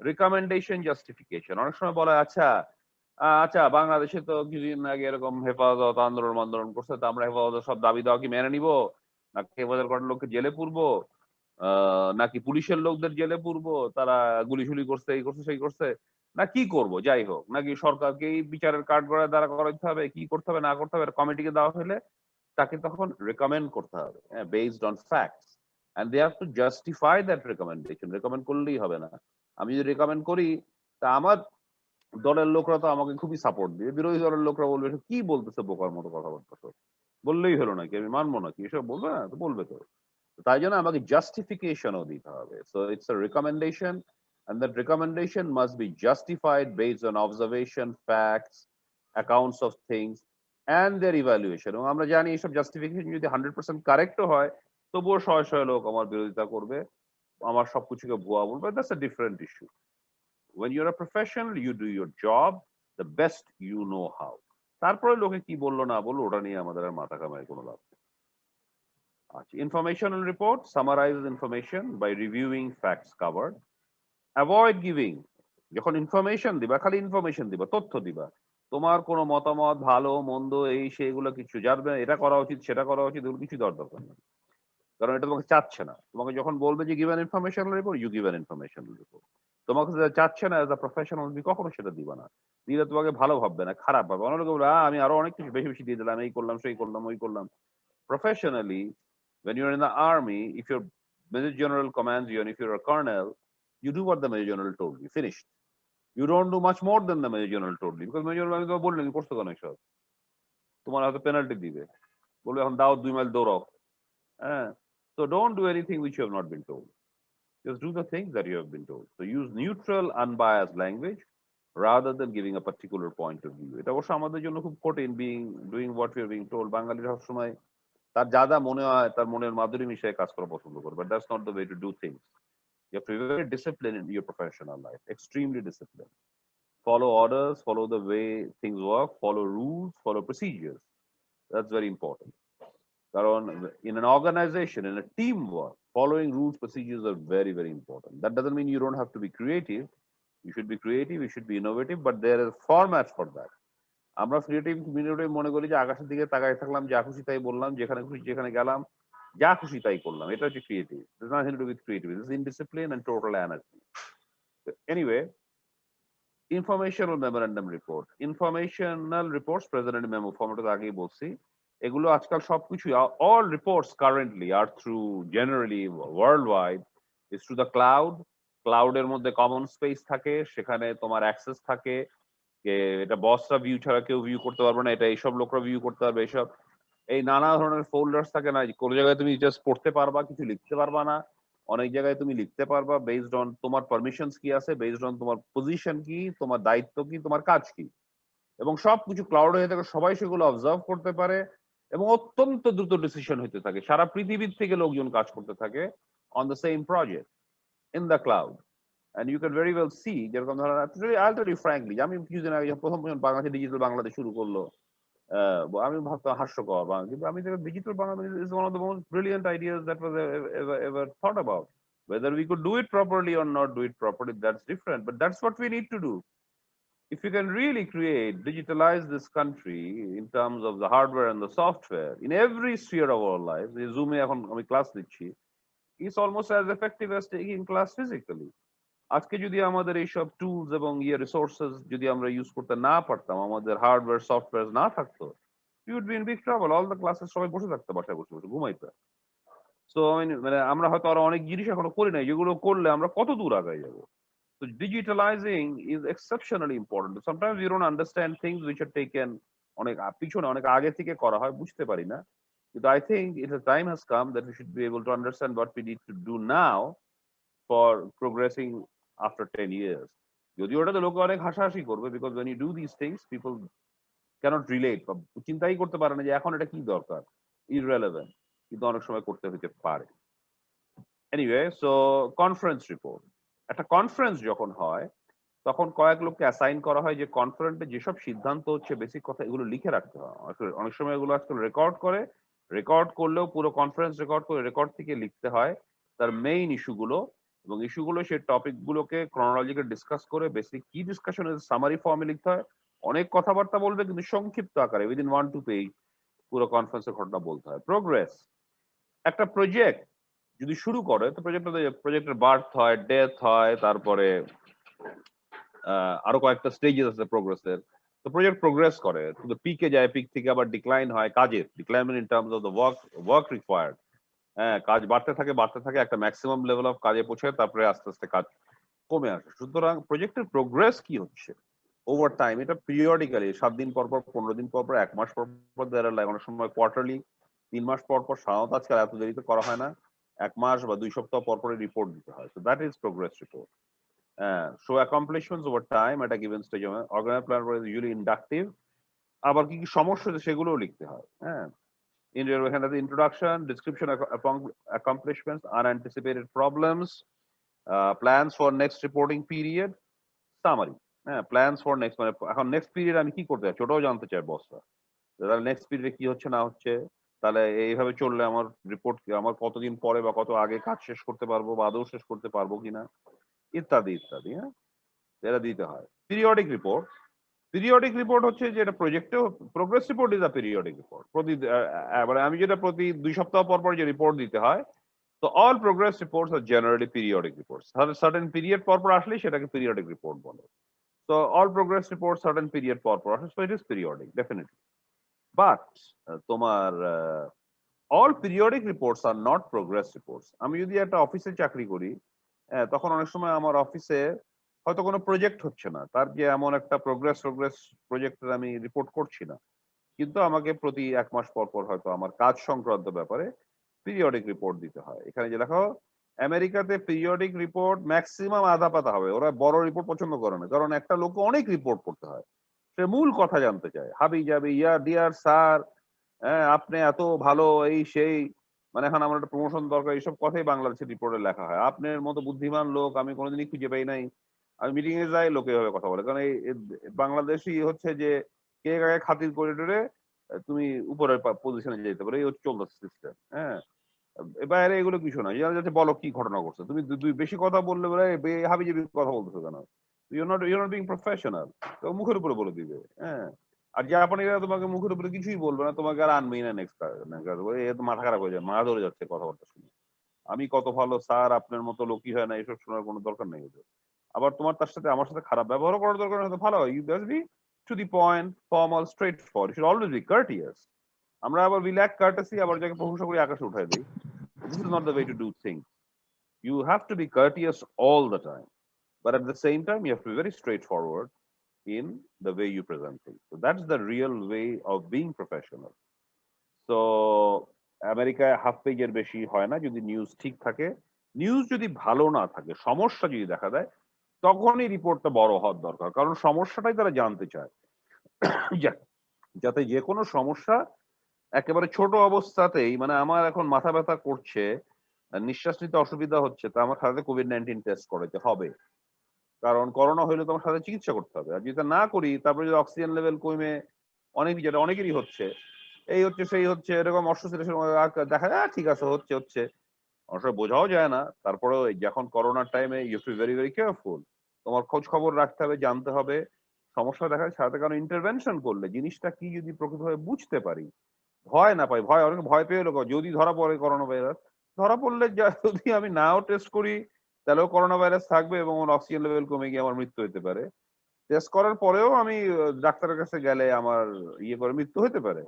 Recommendation, justification. অনেক সময় বলা হয়, আচ্ছা আচ্ছা, বাংলাদেশে তো কিছুদিন আগে এরকম হেফাজত আন্দোলন করছে, তো আমরা হেফাজতের সব দাবি দাওয়া কি মেনে নিব, নাকি হেফাজত করার লোককে জেলে পুরবো, নাকি পুলিশের লোকদের জেলে পুরবো, তারা গুলি করছে, এই করছে সেই করছে, না কি করব, যাই হোক, নাকি সরকারকে এই বিচারের কাঠ গড়ায় দাঁড়া করাইতে হবে, কি করতে হবে না করতে হবে, কমিটিকে দেওয়া হলে তাকে তখন রেকমেন্ড করতে হবে, based on facts, and they have to justify that recommendation. Recommend করলেই হবে না। আমি যদি রেকমেন্ড করি, তা আমার দলের লোকরা তো আমাকে খুবই সাপোর্ট দিবে, বিরোধী দলের লোকরা বলবে এসব কি বলতেছে, বোকার মতো কথা বলতেছে, বললেই হলো নাকি, আমি মানবো নাকি, এসব বলবে না, তো বলবে তো। তাই জন্য আমাকে জাস্টিফিকেশনও দিতে হবে। So it's a recommendation, and that recommendation must be justified based on observation, facts, accounts of things and their evaluation. এবং আমরা জানি এইসব জাস্টিফিকেশন যদি 100% কারেক্টও হয়, তবুও শয়ে শয়ে লোক আমার বিরোধিতা করবে, আমার সবকিছুকে ভুয়া বলবে, that's a different issue. when you're a professional, you do your job the best you know how. তারপরে লোকে কি বললো না বললো ওটা নিয়ে আমাদের আর মাথা কামায় কোনো লাভ নেই। আচ্ছা, informational report summarizes information by reviewing facts covered. Avoid giving, যখন ইনফরমেশন দিবা খালি ইনফরমেশন দিবা, তথ্য দিবা, তোমার কোনো মতামত ভালো মন্দ এই সেগুলো কিছু জানবে এটা করা উচিত সেটা করা উচিত এগুলো কিছু দরকার নেই, কারণ এটা তোমাকে চাচ্ছে না। তোমাকে যখন বলবে যে give an informational report, you give an informational report. তোমাকে যেটা চাচ্ছে না অ্যাজ আ প্রফেশনাল, তুমি কখনো সেটা দিবা না। দিলে তোমাকে ভালো ভাববে না, খারাপ ভাববে। অনেক লোক বলে আমি আরো অনেক কিছু বেশি বেশি দিয়ে দিলাম, এই করলাম সেই করলাম ওই করলাম। Professionally, when you're in the army, if your Major General commands you and if you're a colonel, you do what the Major General told you. Finished. You don't do much more than the Major General told you, because Major General তো বললেন করছো কেন এসব, তোমার হয়তো penalty দিবে, বলবে এখন দাও 2 মাইল দৌড়াও। হ্যাঁ, so don't do anything which you have not been told. Just do the things that you have been told. So use neutral, unbiased language rather than giving a particular point of view. এটা অবশ্য আমাদের জন্য খুব কঠিন, doing what we are being told. বাঙালিরা সবসময় তার যা যা মনে হয় তার মনের মাধুরী মিশিয়ে কাজ করা পছন্দ করে, but that's not the way to do things. You have to be very disciplined in your professional life, extremely disciplined. Follow orders, follow the way things work, follow rules, follow procedures. That's very important. কারণ in an organization, in a teamwork, following rules, procedures are very, very important. That doesn't mean you don't have to be creative. You should be creative, you should be innovative, but there is formats for that. আমরা creative মিনিটে মনে করি যে আকাশের দিকে তাকায় থাকলাম, যা খুশি তাই বললাম, যেখানে খুশি যেখানে গেলাম, যা খুশি তাই করলাম, এটা হচ্ছে creative. There's nothing to do with creativity. This is indiscipline and total anarchy. So anyway, informational memorandum report, informational reports present in memo format আগেই বলছি, এগুলো আজকাল সবকিছু, all reports currently are through, generally worldwide, is through the cloud. ক্লাউডের মধ্যে common space থাকে, সেখানে তোমার access থাকে, এটা বসরা ভিউ ছাড়া কেউ ভিউ করতে পারবে না, এটা এইসব লোকরা ভিউ করতে পারবে। এইসব এই নানা ধরনের ফোল্ডার্স থাকে না, কোনো জায়গায় তুমি জাস্ট পড়তে পারবা, কিছু লিখতে পারবা না, অনেক জায়গায় তুমি লিখতে পারবা বেসড অন তোমার পারমিশনস কি আছে, বেসড অন তোমার পজিশন কি, তোমার দায়িত্ব কি, তোমার কাজ কি, এবং সবকিছু ক্লাউড হয়ে থাকে, সবাই সেগুলো অবজার্ভ করতে পারে এবং অত্যন্ত দ্রুত ডিসিশন হতে থাকে। সারা পৃথিবীর থেকে লোকজন কাজ করতে থাকে on the same project in the cloud. And you can very well see, যেরকম ধরেন I'll tell you frankly, আমি কিছুদিন আগে প্রথম বাংলাদেশে ডিজিটাল বাংলাদেশ শুরু করলো, আমি ভাবতাম হাস্যকর, কিন্তু আমি digital Bangladesh is one of the most brilliant ideas that was ever thought about. Whether we could do it properly or not do it properly, that's different, but that's what we need to do. If you can really digitalize this country in terms of the hardware and the software in every sphere of our lives, Zoom এ এখন আমি class দিচ্ছি, it's almost as effective as taking class physically. আজকে যদি আমাদের এইসব tools এবং resources যদি আমরা ইউজ করতে না পারতাম, আমাদের হার্ডওয়্যার সফটওয়্যার না থাকতো, you would be in big trouble. All the classes সবাই বসে থাকতো, বাসায় বসে বসে ঘুমাইতো। সো মানে আমরা হয়তো আরো অনেক জিনিস এখনো করি নাই, যেগুলো করলে আমরা কত দূর আগায় যাবো। So digitalizing is exceptionally important. Sometimes you don't understand things which are taken অনেক পিছনে অনেক আগে থেকে করা হয়, বুঝতে পারি না, কিন্তু I think the time has come that we should be able to understand what we need to do now for progressing after 10 years. যদি ওটাতে লোকে অনেক হাসাহাসি করবে, because when you do these things people cannot relate, বা চিন্তাই করতে পারে না যে এখন এটা কি দরকার, irrelevant, কিন্তু অনেক সময় করতে হতে পারে। এনিওয়ে, সো কনফারেন্স রিপোর্ট, একটা কনফারেন্স যখন হয় তখন কয়েক লোককে অ্যাসাইন করা হয় যে কনফারেন্সে যেসব সিদ্ধান্ত হচ্ছে বেসিক কথা এগুলো লিখে রাখতে হয়। অনেক সময় এগুলো আজকাল রেকর্ড করে, রেকর্ড করলেও পুরো কনফারেন্স রেকর্ড করে রেকর্ড থেকে লিখতে হয় তার মেইন ইস্যুগুলো, এবং ইস্যুগুলো সেই টপিক গুলোকে ক্রনোলজিক্যালি ডিসকাস করে বেসিক কি ডিসকাশনের সামারি ফর্মে লিখতে হয়। অনেক কথাবার্তা বলবে কিন্তু সংক্ষিপ্ত আকারে উইদিন 1-2 পেজ পুরো কনফারেন্সের ঘটনা বলতে হয়। প্রোগ্রেস, একটা প্রজেক্ট যদি শুরু করে তো প্রজেক্টের বার্থ হয়, ডেথ হয়, তারপরে আরো কয়েকটা স্টেজেস আছে প্রোগ্রেসের। তো প্রজেক্ট প্রোগ্রেস করে, কিন্তু পিকে যায়, পিক থেকে আবার ডিক্লাইন হয়, কাজের declinement in terms of the work required. হ্যাঁ, কাজ বাড়তে থাকে একটা ম্যাক্সিমাম লেভেল অফ কাজে পৌঁছায়, তারপরে আস্তে আস্তে কাজ কমে আসে। সুতরাং প্রজেক্টের প্রোগ্রেস কি হচ্ছে ওভার টাইম, এটা পিরিয়ডিক্যালি 7 দিন পর পর, 15 দিন পর পর, 1 মাস পর পর, অনেক সময় কোয়ার্টারলি, 3 মাস পর পর, সাধারণত আজকাল এত দেরিতে করা হয় না, 1 মাস বা 2 সপ্তাহ পর পরে রিপোর্ট দিতে হয়। So that is progress report. Show accomplishments over time at a given stage. Organized plan is usually inductive. আবার কি কি সমস্যা হচ্ছে সেগুলোও লিখতে হয়। হ্যাঁ, এখানে আছে introduction, description of accomplishments, unanticipated problems, plans for next reporting period, summary, হ্যাঁ, প্ল্যানস ফর নেক্সট, মানে এখন নেক্সট পিরিয়ড আমি কি করতে চাই ছোটও জানতে চাই বসরা। তাহলে নেক্সট পিরিয়ডে কি হচ্ছে না হচ্ছে, তাহলে এইভাবে চললে আমার রিপোর্ট আমার কতদিন পরে বা কত আগে কাজ শেষ করতে পারবো বা আদৌ শেষ করতে পারবো কিনা, ইত্যাদি ইত্যাদি। হ্যাঁ, এটা দিতে হয়। পিরিয়ডিক রিপোর্ট, পিরিয়ডিক রিপোর্ট হচ্ছে যেটা প্রজেক্টেও, progress report is a periodic report. মানে আমি যেটা প্রতি 2 সপ্তাহ পর পর যে রিপোর্ট দিতে হয়, তো all progress reports are generally periodic reports. Certain period পর পর আসলেই সেটাকে পিরিয়ডিক রিপোর্ট বলে। So all progress reports certain period পর পর আসে, so it is periodic definitely. But তোমার all periodic reports are not progress reports. আমি যদি একটা অফিসে চাকরি করি, তখন অনেক সময় আমার অফিসে হয়তো কোনো প্রজেক্ট হচ্ছে না, তার যে এমন একটা প্রোগ্রেস প্রজেক্টের আমি রিপোর্ট করছি না, কিন্তু আমাকে প্রতি 1 মাস পর পর হয়তো আমার কাজ সংক্রান্ত ব্যাপারে পিরিয়ডিক রিপোর্ট দিতে হয়। এখানে যে লেখা আমেরিকাতে পিরিয়ডিক রিপোর্ট ম্যাক্সিমাম আধা পাতা হবে, ওরা বড় রিপোর্ট পছন্দ করে না, কারণ একটা লোককে অনেক রিপোর্ট করতে হয়, সে মূল কথা জানতে চায়, হাবি জাবি ইয়া ডিয়ার স্যার, হ্যাঁ আপনি এত ভালো এই সেই, মানে এখন আমার একটা প্রমোশন দরকার, এইসব কথাই বাংলাদেশের রিপোর্টে লেখা হয়। আপনার মতো বুদ্ধিমান লোক আমি কোনোদিনই খুঁজে পাই নাই। আমি মিটিং এ যাই, লোকে এভাবে কথা বলে, কারণ এই বাংলাদেশি হচ্ছে যে কে কাকে খাতির করে টরে তুমি উপরের পজিশনে যেতে পারো, এই হচ্ছে চলতেছে সিস্টেম। হ্যাঁ, বাইরে এগুলো কিছু না, যাতে বলো কি ঘটনা ঘটছে, তুমি দুই বেশি কথা বললে বলে হাবি জাবি কথা বলতেছো কেন, ইউর নট বিং প্রফেশনাল, তো মুখের উপরে বলে দিবে। হ্যাঁ, আর জাপানিরা তোমাকে মুখের উপরে কিছুই বলবে না, তোমাকে আর আনবেই না নেক্সট, মাথা খারাপ হয়ে যায়, মাথা ধরে যাচ্ছে কথাবার্তা শুনে। আমি কত ভালো স্যার, আপনার মতো লোকই হয় না, এসব শোনার কোনো দরকার নেই ওদের। আবার তোমার তার সাথে আমার সাথে খারাপ ব্যবহার করার দরকার নেই, ভালো হয় you just be to the point, formal, straightforward, you should always be courteous. আমরা আবার উই ল্যাক কার্টেসি, আবার যাকে প্রশংসা করি আকাশে উঠাই দিই। This is not the way to do things. You have to be courteous all the time, but at the same time, you have to be very straightforward in the way you present things. So that's the real way of being professional. So আমেরিকায় half পেজের বেশি হয় না যদি news ঠিক থাকে। News যদি ভালো না থাকে, সমস্যা যদি দেখা দেয়, তখনই রিপোর্টটা বড় হওয়ার দরকার, কারণ সমস্যাটাই তারা জানতে চায়। যাতে যে কোনো সমস্যা একেবারে ছোট অবস্থাতেই, মানে আমার এখন মাথা ব্যথা করছে, নিঃশ্বাস নিতে অসুবিধা হচ্ছে, তা আমার সাথে কোভিড-19 টেস্ট করাতে হবে, কারণ করোনা হইলে তোমার সাথে চিকিৎসা করতে হবে। আর যদি না করি, তারপরে যদি অক্সিজেন লেভেল কমে, যেটা অনেকেরই হচ্ছে, এই হচ্ছে সেই হচ্ছে, এরকম অস্বস্তির সময় দেখা যায় ঠিক আছে হচ্ছে হচ্ছে, অনেক সময় বোঝাও যায় না। তারপরেও যখন করোনার টাইমে you to very very careful, তোমার খোঁজ খবর রাখতে হবে, জানতে হবে, সমস্যা দেখা সাথে কারণ ইন্টারভেনশন করলে জিনিসটা কি যদি প্রকৃতভাবে বুঝতে পারি, ভয় না পাই। অনেকে ভয় পেয়ে লোক যদি ধরা পড়ে করোনা ভাইরাস, ধরা পড়লে যদি আমি নাও টেস্ট করি, তাহলেও করোনা ভাইরাস থাকবে এবং আমার অক্সিজেন লেভেল কমে গিয়ে আমার মৃত্যু হতে পারে। টেস্ট করার পরেও আমি ডাক্তারের কাছে গেলে আমার করে মৃত্যু হতে পারে,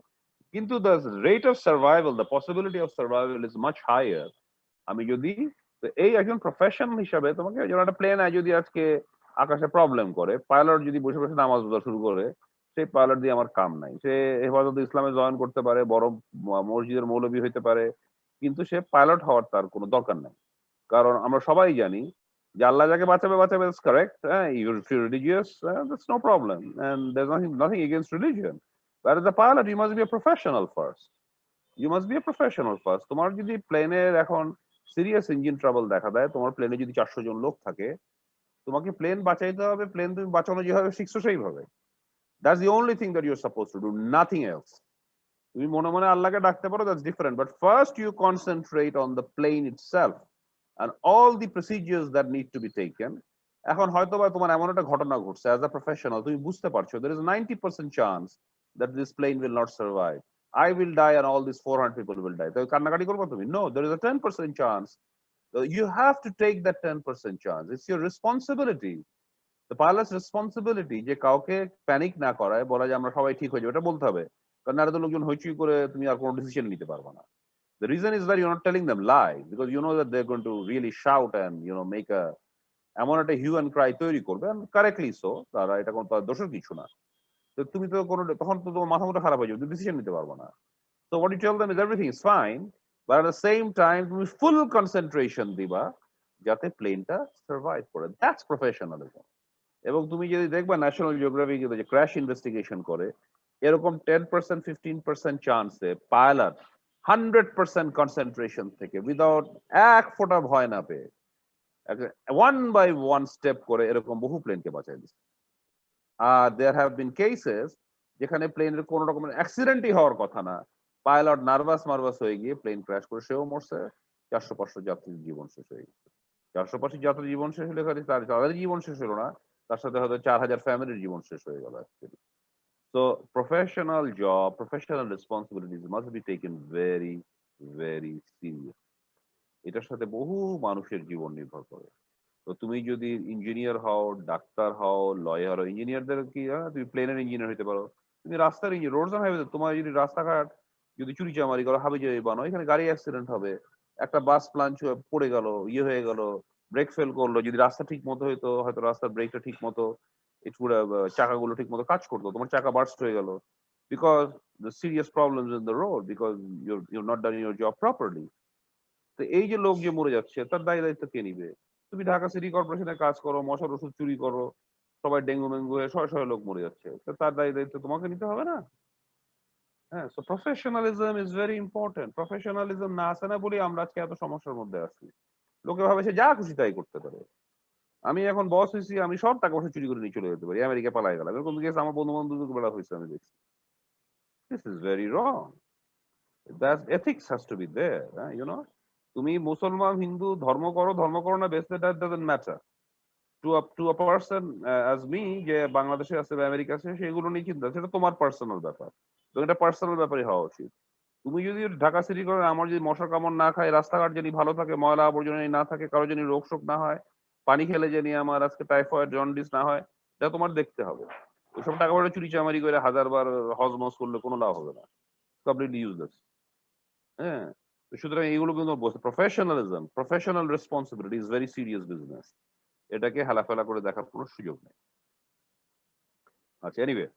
কিন্তু the rate of survival, the possibility of survival is much higher. আমি যদি এই একজন প্রফেশন হিসাবে, তোমাকে যেমন একটা প্লেন যদি আজকে আকাশে প্রবলেম করে, পাইলট যদি বসে বসে নামাজ পড়া শুরু করে, সেই পাইলট দিয়ে আমার কাম নাই। সে হেফাজত ইসলামে জয়েন করতে পারে, বড় মসজিদের মৌলবী হইতে পারে, কিন্তু সে পাইলট হওয়ার তার কোনো দরকার নাই। কারণ আমরা সবাই জানি যে আল্লাহ যাকে বাঁচাবে বাঁচাবে, ইটস কারেক্ট। হ্যাঁ, you feel religious, that's no problem, and there is nothing against religion, but as a pilot you must be a professional first. You must be a professional first. তোমার যদি প্লেনের এখন সিরিয়াস ইঞ্জিন ট্রাবল দেখা দেয়, তোমার প্লেনে যদি 400 জন লোক থাকে, তোমাকে প্লেন বাঁচাইতে হবে, প্লেন তুমি বাঁচানো যেভাবে শিখছো সেইভাবে। That's the only thing that you are suppose to do, nothing else. তুমি মনে মনে আল্লাহকে ডাকতে পারো, that's different, but first you concentrate on the plane itself and all the procedures that need to be taken. এখন হয়তো বা তোমার এমন একটা ঘটনা ঘটছে, as a professional তুমি বুঝতে পারছো there is a 90% chance that this plane will not survive, I will die and all these 400 people will die, তো কান্নাকাটি করবে তুমি? No, there is a 10% chance. So you have to take that 10% chance. It's your responsibility, the pilot's responsibility, যে কাউকে panic না করায়, বলা যে আমরা সবাই ঠিক হয়ে যাবে, এটা বলতে হবে, কারণ না তো লোকজন হইচই করে তুমি আর কোনো ডিসিশন নিতে পারবে না। The reason is that you're not telling them lies, because you know that they're going to really shout and make a এমন একটা hue and cry তৈরি করবে, and correctly so, তারা এটা কোনো তার দোষের কিছু না। তো তুমি তো কোনো, তখন তো তোমার মাথা মুঠা খারাপ হয়ে যাবে, তুমি ডিসিশন নিতে পারবে না। So what you tell them is everything is fine, but at the same time তুমি ফুল কনসেন্ট্রেশন দিবা যাতে প্লেনটা সার্ভাইভ করে। That's professionalism. এবং তুমি যদি দেখবা ন্যাশনাল জিওগ্রাফিক যে ক্র্যাশ ইনভেস্টিগেশন করে, এরকম 10% 15% চান্সে পাইলট 100% কনসেন্ট্রেশন থেকে উইদাউট এক ফোঁটা ভয় না পেয়ে ওয়ান বাই ওয়ান স্টেপ করে এরকম বহু প্লেনকে বাঁচাই দিচ্ছে। আর দেয়ার হ্যাভ বিন কেসেস যেখানে প্লেনের কোনো রকমের অ্যাক্সিডেন্টই হওয়ার কথা না, পাইলট নার্ভাস হয়ে গিয়ে প্লেন ক্র্যাশ করে সেও মরছে, 400-500 যাত্রীর জীবন শেষ হয়ে গেছে। 400-500 যাত্রীর জীবন শেষ হলে খালি তাদের জীবন শেষ হলো না, তার সাথে হয়তো 4000 ফ্যামিলির জীবন শেষ হয়ে গেল actually. So professional job, professional responsibilities must be taken very very serious. এটার সাথে বহু মানুষের জীবন নির্ভর করে। তো তুমি যদি ইঞ্জিনিয়ার হও, ডাক্তার হও, লয়ার হও, ইঞ্জিনিয়ারদের কি তুমি প্লেনের ইঞ্জিনিয়ার হতে পারো, তুমি রাস্তার ইঞ্জিনিয়ার, রোডস অ্যান্ড হাইওয়ে, তোমার যদি রাস্তাঘাট যদি চুরি চামারি করো, হাবি জাবি বানো, এখানে গাড়ি অ্যাক্সিডেন্ট হবে, একটা বাস প্লাঞ্চ হয়ে পড়ে গেল, ইয়ে হয়ে গেল, ব্রেক ফেল করলো, যদি রাস্তা ঠিক মতো হইতো হয়তো রাস্তার ব্রেকটা ঠিক মতো, চাকাগুলো ঠিক মতো কাজ করতো, তোমার চাকা বার্স্ট হয়ে গেল because the serious problems in the road, because your not done your job properly. তো এই যে লোক যে মরে যাচ্ছে তার দায়িত্ব কে নিবে? তুমি ঢাকা সিটি কর্পোরেশনে কাজ করো, মশার ওষুধ চুরি করো, সবাই ডেঙ্গু মেঙ্গু হয়ে শয়ে লোক মরে যাচ্ছে, তো তার দায়িত্ব তোমাকে নিতে হবে না? হ্যাঁ, so professionalism is very important. Professionalism না আছে না বলি আমরা আজকে এত সমস্যার মধ্যে আছি। লোকে ভাবে সে যা খুশি তাই করতে পারে। আমি এখন বস হয়েছি, আমি সব টাকা পয়সা চুরি করে নিয়ে চলে যেতে পারি, আমেরিকা পালাই গেলাম, এরকম কেস আমার বন্ধু বান্ধব বেড়া হয়েছে, আমি দেখছি। This is very wrong. That ethics has to be there, তুমি মুসলমান হিন্দু ধর্ম করো না, বেসে that doesn't matter to a person as me, যে বাংলাদেশে আছে বা আমেরিকা আছে, সেগুলো নিয়ে চিন্তা, সেটা তোমার পার্সোনাল ব্যাপার, তো এটা পার্সোনাল ব্যাপারই হওয়া উচিত। তুমি যদি ঢাকা সিটি করে আমার যদি মশার কামড় না খায়, রাস্তাঘাট যদি ভালো থাকে, ময়লা আবর্জনা না থাকে, কারো যদি রোগ শোক না হয়, পানি খেলে জানি আমার আজকে টাইফয়েড জন্ডিস না হয়, এটা তোমার দেখতে হবে। ওইসব টাকা পয়সা চুরি চামারি করে হাজারবার হজমস করলে কোনো লাভ হবে না, কমপ্লিটলি ইউজলেস। হ্যাঁ, তো সুতরাং এইগুলো কিন্তু professionalism, professional responsibility is very serious business. এটাকে হেলাফেলা করে দেখার কোনো সুযোগ নেই। আচ্ছা, anyway,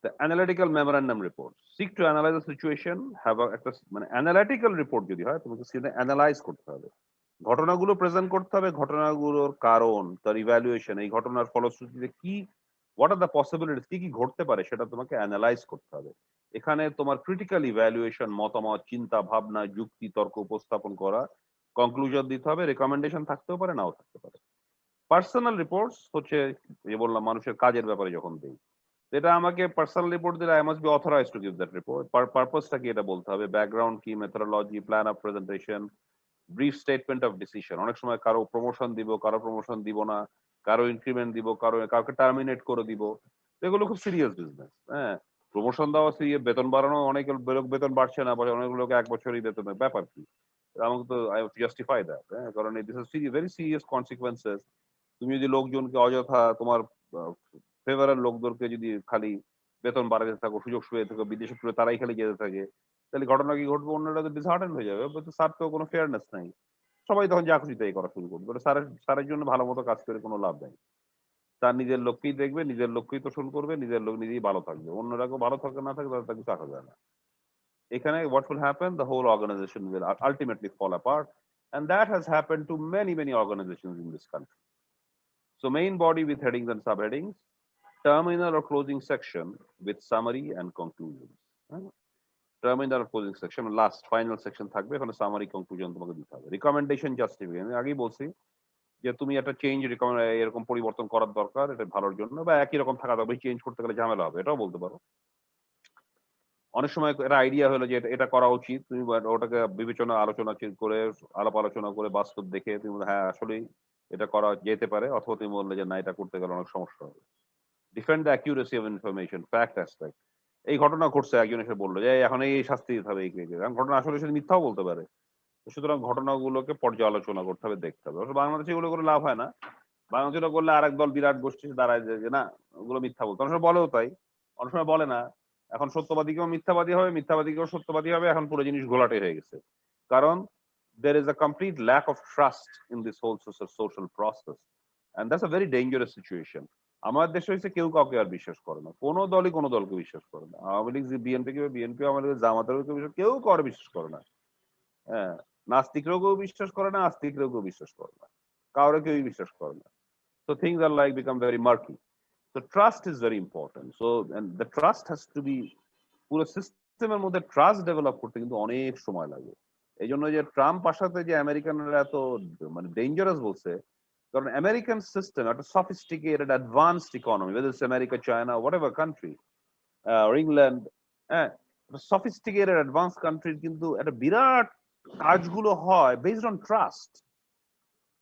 the analytical memorandum report seek to analyze the situation, have একটা মানে অ্যানালিটিক্যাল রিপোর্ট যদি হয়, তোমাকে সেটা অ্যানালাইজ করতে হবে, ঘটনাগুলো প্রেজেন্ট করতে হবে, ঘটনাগুলোর কারণ, তার ইভ্যালুয়েশন, এই ঘটনার ফলশ্রুতিতে কি, হোয়াট আর দ্য পসিবিলিটিস, কি কি ঘটতে পারে সেটা তোমাকে অ্যানালাইজ করতে হবে। এখানে তোমার ক্রিটিক্যাল ইভ্যালুয়েশন, মতামত, চিন্তা ভাবনা, যুক্তি তর্ক উপস্থাপন করা, কনক্লুশন দিতে হবে, রেকমেন্ডেশন থাকতেও পারে, নাও থাকতে পারে। পার্সোনাল রিপোর্টস হচ্ছে যে বললাম মানুষের কাজের ব্যাপারে যখন দেই, এটা আমাকে পার্সোনাল রিপোর্ট দিলে I must be authorised to give that report. পারপাসটা কি এটা বলতে হবে, ব্যাকগ্রাউন্ড কি, methodology, plan of presentation, brief statement of decision. অনেক সময় কারো প্রমোশন দিব, কারো প্রমোশন দিব না, কারো ইনক্রিমেন্ট দিব, কাউকে টার্মিনেট করে দিব, এগুলো খুব সিরিয়াস বিজনেস। হ্যাঁ, প্রমোশন দেওয়া সিরিয়াস, বেতন বাড়ানো, অনেক লোক বেতন বাড়ছে না, অনেক লোক 1 বছরই বেতনের ব্যাপার কি, আমাকে তো আই জাস্টিফাই দ্যাট। হ্যাঁ, কারণ this is very serious consequences. তুমি যদি লোকজনকে অযথা তোমার ফেভারের লোকদেরকে যদি খালি বেতন বাড়াতে থাকো, সুযোগ সুবিধা থাকো, বিদেশে টুরে তারাই খালি যেতে থাকে, তাহলে ঘটনা কি ঘটবে, অন্যরা তো ডিসহার্টেন হয়ে যাবে, স্যার তো কোনো ফেয়ারনেস নাই, সবাই তখন যা খুশি তাই করা শুরু করবে, স্যারের জন্য ভালো মতো কাজ করে কোনো লাভ নেই। তার নিজের লোককেই দেখবে, নিজের লোককেই তোষণ করবে, নিজের লোক নিজেই ভালো থাকবে, অন্যরা কেউ ভালো থাকে না থাকে তাদের তাকে চাকা যায় না। এখানে what will happen, the whole organization will ultimately fall apart, and that has happened to many organizations in this country. So main body with headings and subheadings, terminal or closing section with summary and conclusions. Terminal আর closing section, last final section থাকবে, এখানে summary conclusion তোমাকে দিতে হবে। Recommendation justification, আমি আগেই বলছি যে তুমি একটা চেঞ্জ এরকম পরিবর্তন করার দরকার, এটা ভালোর জন্য, বা একই রকম থাকা দরকার, চেঞ্জ করতে গেলে ঝামেলা হবে, এটাও বলতে পারো। অনেক সময় এটা আইডিয়া হলো যে এটা করা উচিত, তুমি ওটাকে বিবেচনা আলোচনা করে, আলাপ আলোচনা করে, বাস্তব দেখে তুমি হ্যাঁ আসলেই এটা করা যেতে পারে, অথবা তুমি বললে যে না এটা করতে গেলে অনেক সমস্যা হবে। Defend the accuracy of information, fact aspect. এই ঘটনা ঘটছে, একজন এসে বললো যে এখন এই শাস্তি দিতে হবে, কারণ ঘটনা আসলে সে মিথ্যাও বলতে পারে, সুতরাং ঘটনাগুলোকে পর্যালোচনা করতে হবে, দেখতে হবে। বাংলাদেশে এগুলো করে লাভ হয় না, বাংলাদেশে করলে আর এক দল বিরাট গোষ্ঠী দাঁড়ায় যে না ওগুলো মিথ্যা বলতে, অনেক সময় বলেও তাই, অনেক সময় বলে না। এখন সত্যবাদীকেও মিথ্যাবাদী হবে, মিথ্যাবাদীকেও সত্যবাদী হবে, এখন পুরো জিনিস ঘোলাটে হয়ে গেছে, কারণ there is a complete lack of trust in this whole social process, and that's a very dangerous situation. আমার দেশে হয়েছে কেউ কাউকে আর বিশ্বাস করে না, কোনো দলই কোনো দলকে বিশ্বাস করে না, আওয়ামী লীগ বিএনপি কে, বিএনপি আওয়ামী লীগ জামাতের কেউ কাউকে বিশ্বাস করে না। হ্যাঁ, নাস্তিকরাও কেউ বিশ্বাস করে না, আস্তিকরাও কেউ বিশ্বাস করে না, কাউরে কেউই বিশ্বাস করে না। So things are like become very murky. So trust is very important. So and the trust has to be, পুরো সিস্টেমের মধ্যে ট্রাস্ট ডেভেলপ করতে কিন্তু অনেক সময় লাগে। এই জন্য যে ট্রাম্প আসাতে যে আমেরিকানরা এত মানে ডেঞ্জারাস বলছে, কারণ আমেরিকান সিস্টেম একটা sophisticated advanced economy, whether it's America, China, whatever country, or England, হ্যাঁ, সফিস্টিকেটেড অ্যাডভান্স কান্ট্রির কিন্তু একটা বিরাট কাজগুলো হয় বেসড অন ট্রাস্ট।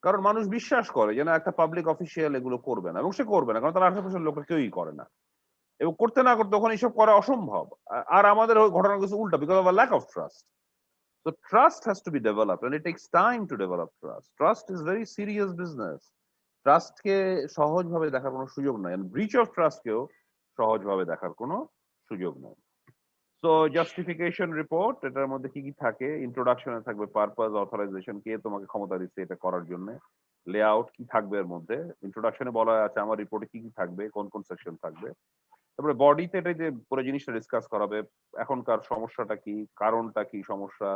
কারণ মানুষ বিশ্বাস করে যে না একটা পাবলিক অফিসিয়াল এগুলো করবে না, এবং সে করবে না, কারণ তার আশেপাশের লোকরা কেউই করে না, এবং করতে না করতে তখন এইসব করা অসম্ভব। আর আমাদের ওই ঘটনা কিছু উল্টা, because of lack of trust. So trust has to be developed and it takes time to develop trust. Trust is very serious business. Trust কে সহজভাবে দেখার কোনো সুযোগ নাই, and breach of trust কেও সহজভাবে দেখার কোনো সুযোগ নাই। So justification report, এটার মধ্যে কি কি থাকে? ইন্ট্রোডাকশনে থাকবে পারপাস, অথরাইজেশন, কে তোমাকে ক্ষমতা দিচ্ছে এটা করার জন্য, লেআউট কি থাকবে এর মধ্যে, ইন্ট্রোডাকশনে বলা আছে আমার রিপোর্টে কি কি থাকবে, কোন কোন সেকশন থাকবে, তারপরে বডিতে এটা যে পুরো জিনিসটা ডিসকাস করা হবে, এখনকার সমস্যাটা কি, কারণটা কি সমস্যা,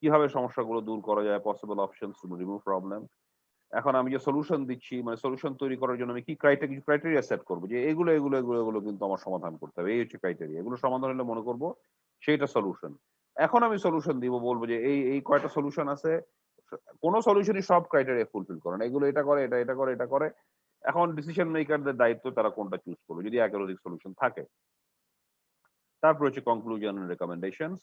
কিভাবে সমস্যাগুলো দূর করা যায়, possible options to remove problem. এখন আমি যে সলিউশন দিচ্ছি, মানে সলিউশন তৈরি করার জন্য আমি কি ক্রাইটেরিয়া সেট করবো, যে এগুলো এগুলো এগুলো এগুলো কিন্তু আমার সমাধান করতে হবে, এই হচ্ছে ক্রাইটেরিয়া, এগুলো সমাধান হলে মনে করবো সেইটা সলিউশন। এখন আমি সলিউশন দিব, বলবো যে এই এই কয়টা সলিউশন আছে, কোন সলিউশনই সব ক্রাইটেরিয়া ফুলফিল করে না, এগুলো এটা করে, এটা এটা করে, এটা করে। এখন ডিসিশন মেকারদের দায়িত্ব তারা কোনটা চুজ করবে, যদি একের অধিক সলিউশন থাকে। তারপর হচ্ছে conclusion and recommendations,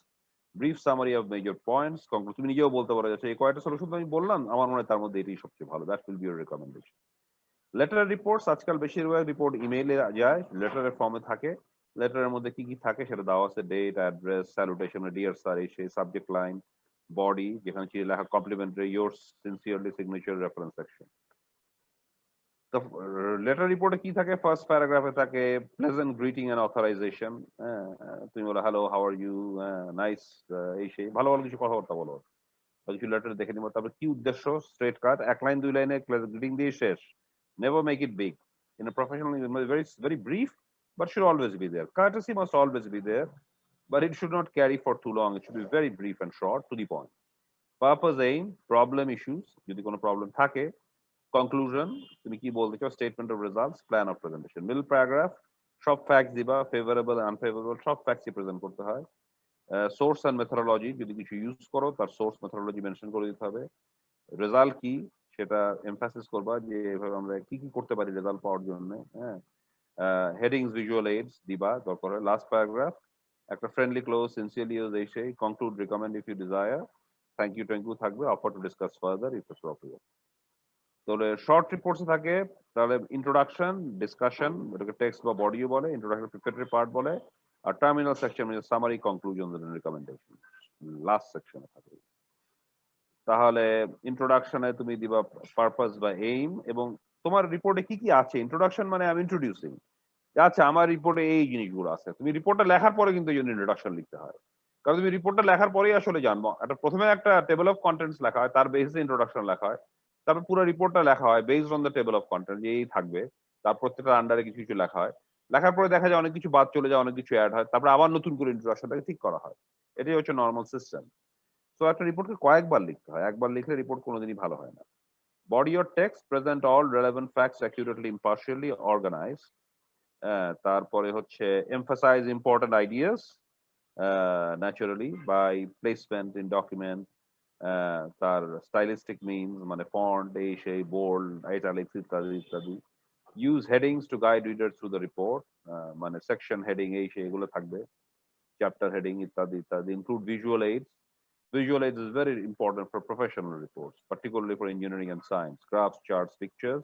brief summary of major points. তুমি নিজেও বলতে পারো যে এই কয়টা সলিউশন তো আমি বললাম, আমার মনে হয় তার মধ্যে এটাই সবচেয়ে ভালো, that will B your recommendation. Letter reports, আজকাল বেশিরভাগ রিপোর্ট ইমেইলে যায়, লেটারের ফর্মে থাকে। লেটারের মধ্যে কি কি থাকে সেটা দেওয়া আছে, date, address, salutation, dear sir, এই সেই, সাবজেক্ট লাইন, বডি যেখানে ছিল লেখা complimentary, yours sincerely, signature, reference section. তো লেটার রিপোর্টে কি থাকে, ফার্স্ট প্যারাগ্রাফে থাকে প্লেজেন্ট গ্রিটিং এন্ড অথরাইজেশন। তুমি বলো hello, how are you, nice, এই সেই ভালো ভালো কিছু কথাবার্তা বলো, কিছু লেটার দেখে নিবো। তারপরে কি উদ্দেশ্য, স্ট্রেট কাট, এক লাইন দুই লাইনে গ্রিটিং দিয়ে শেষ। Never make it big. In a professional, very very brief, but should always be there. Courtesy must always be there, but it should not carry for too long. It should be very brief and short, to the point. Purpose, aim, problem, issues, যদি কোনো problem থাকে। Conclusion, তুমি কি বলতে চাও, statement of results, plan of presentation. Middle paragraph, সব facts দিবা, favourable unfavourable সব ফ্যাক্টসই প্রেজেন্ট করতে হয়। সোর্স এন্ড মেথোডোলজি, যদি কিছু ইউজ করো তার সোর্স মেথোডোলজি মেনশন করে দিতে হবে। রেজাল্ট কি সেটা এমফাসিস করবা, যে এভাবে আমরা কি কি করতে পারি রেজাল্ট পাওয়ার জন্য। হ্যাঁ, হেডিংস, ভিজুয়াল এইডস দিবা দরকার। লাস্ট প্যারাগ্রাফ, একটা ফ্রেন্ডলি ক্লোজ, সিনসিয়ারলি ইউজ, এই সেই। Conclude, recommend if you desire, thank you থাকবে, offer to discuss further if appropriate. তাহলে শর্ট রিপোর্টস থাকে, তাহলে ইন্ট্রোডাকশন, ডিসকাশন, এটাকে টেক্সট বা বডিও বলে, ইন্ট্রোডাকশন প্রিপারেটরি পার্ট বলে, আর টার্মিনাল সেকশন মানে summary, conclusion and recommendation last সেকশনে থাকে। তাহলে ইন্ট্রোডাকশনে তুমি দিবা পারপাস বা এইম, এবং তোমার রিপোর্টে কি কি আছে। ইন্ট্রোডাকশন মানে আমি ইন্ট্রোডিউসিং, আচ্ছা আমার রিপোর্টে এই জিনিসগুলো আছে। তুমি রিপোর্টটা লেখার পরে কিন্তু এই জন্য ইন্ট্রোডাকশন লিখতে হয়, কারণ তুমি রিপোর্টটা লেখার পরেই আসলে জানবো। একটা প্রথমে একটা টেবল অফ কন্টেন্টস লেখা হয়, তার বেসিসে ইন্ট্রোডাকশন লেখা হয়, তারপর পুরো রিপোর্টটা লেখা হয় based on the table of content, যে এই থাকবে, তার প্রত্যেকটা আন্ডারে কিছু কিছু লেখা হয়। লেখার পরে দেখা যায় অনেক কিছু বাদ চলে যায়, অনেক কিছু অ্যাড হয়, তারপর আবার নতুন করে ইন্ট্রোডাকশনটাকে ঠিক করা হয়। এটাই হচ্ছে নর্মাল সিস্টেম। তো একটা রিপোর্টকে কয়েকবার লিখতে হয়, একবার লিখলে রিপোর্ট কোনোদিনই ভালো হয় না। Body or text, present all relevant facts accurately, impartially, organise. তারপরে হচ্ছে emphasize important ideas naturally by placement in document, তার stylistic means মানে font, এই সেই, bold, italics ইত্যাদি ইত্যাদি। use headings to guide readers through the report, মানে section heading এই সেই এগুলো থাকবে, chapter heading ইত্যাদি ইত্যাদি। include visual aids. Visual aids is very important for professional reports, particularly for engineering and science. Graphs, charts, pictures.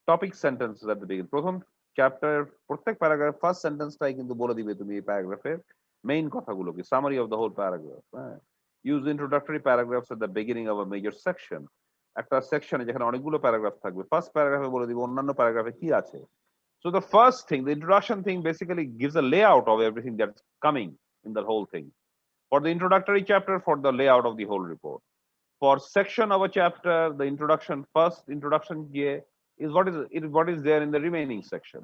Topic sentences at the beginning. প্রথম chapter প্রত্যেক paragraph first সেন্টেন্সটাই কিন্তু বলে দিবে তুমি এই প্যারাগ্রাফের মেইন কথাগুলো কি, summary of the whole paragraph. হ্যাঁ, use introductory paragraphs at the beginning of a major section. একটা সেকশনে যেখানে অনেকগুলো প্যারাগ্রাফ থাকবে, ফার্স্ট প্যারাগ্রাফে বলে দিব অন্যান্য প্যারাগ্রাফে কি আছে। So the first thing, the introduction thing basically gives a layout of everything that's coming in the whole thing. For the introductory chapter, for the layout of the whole report. For section of a chapter, the introduction, first introduction is what is there in the remaining section.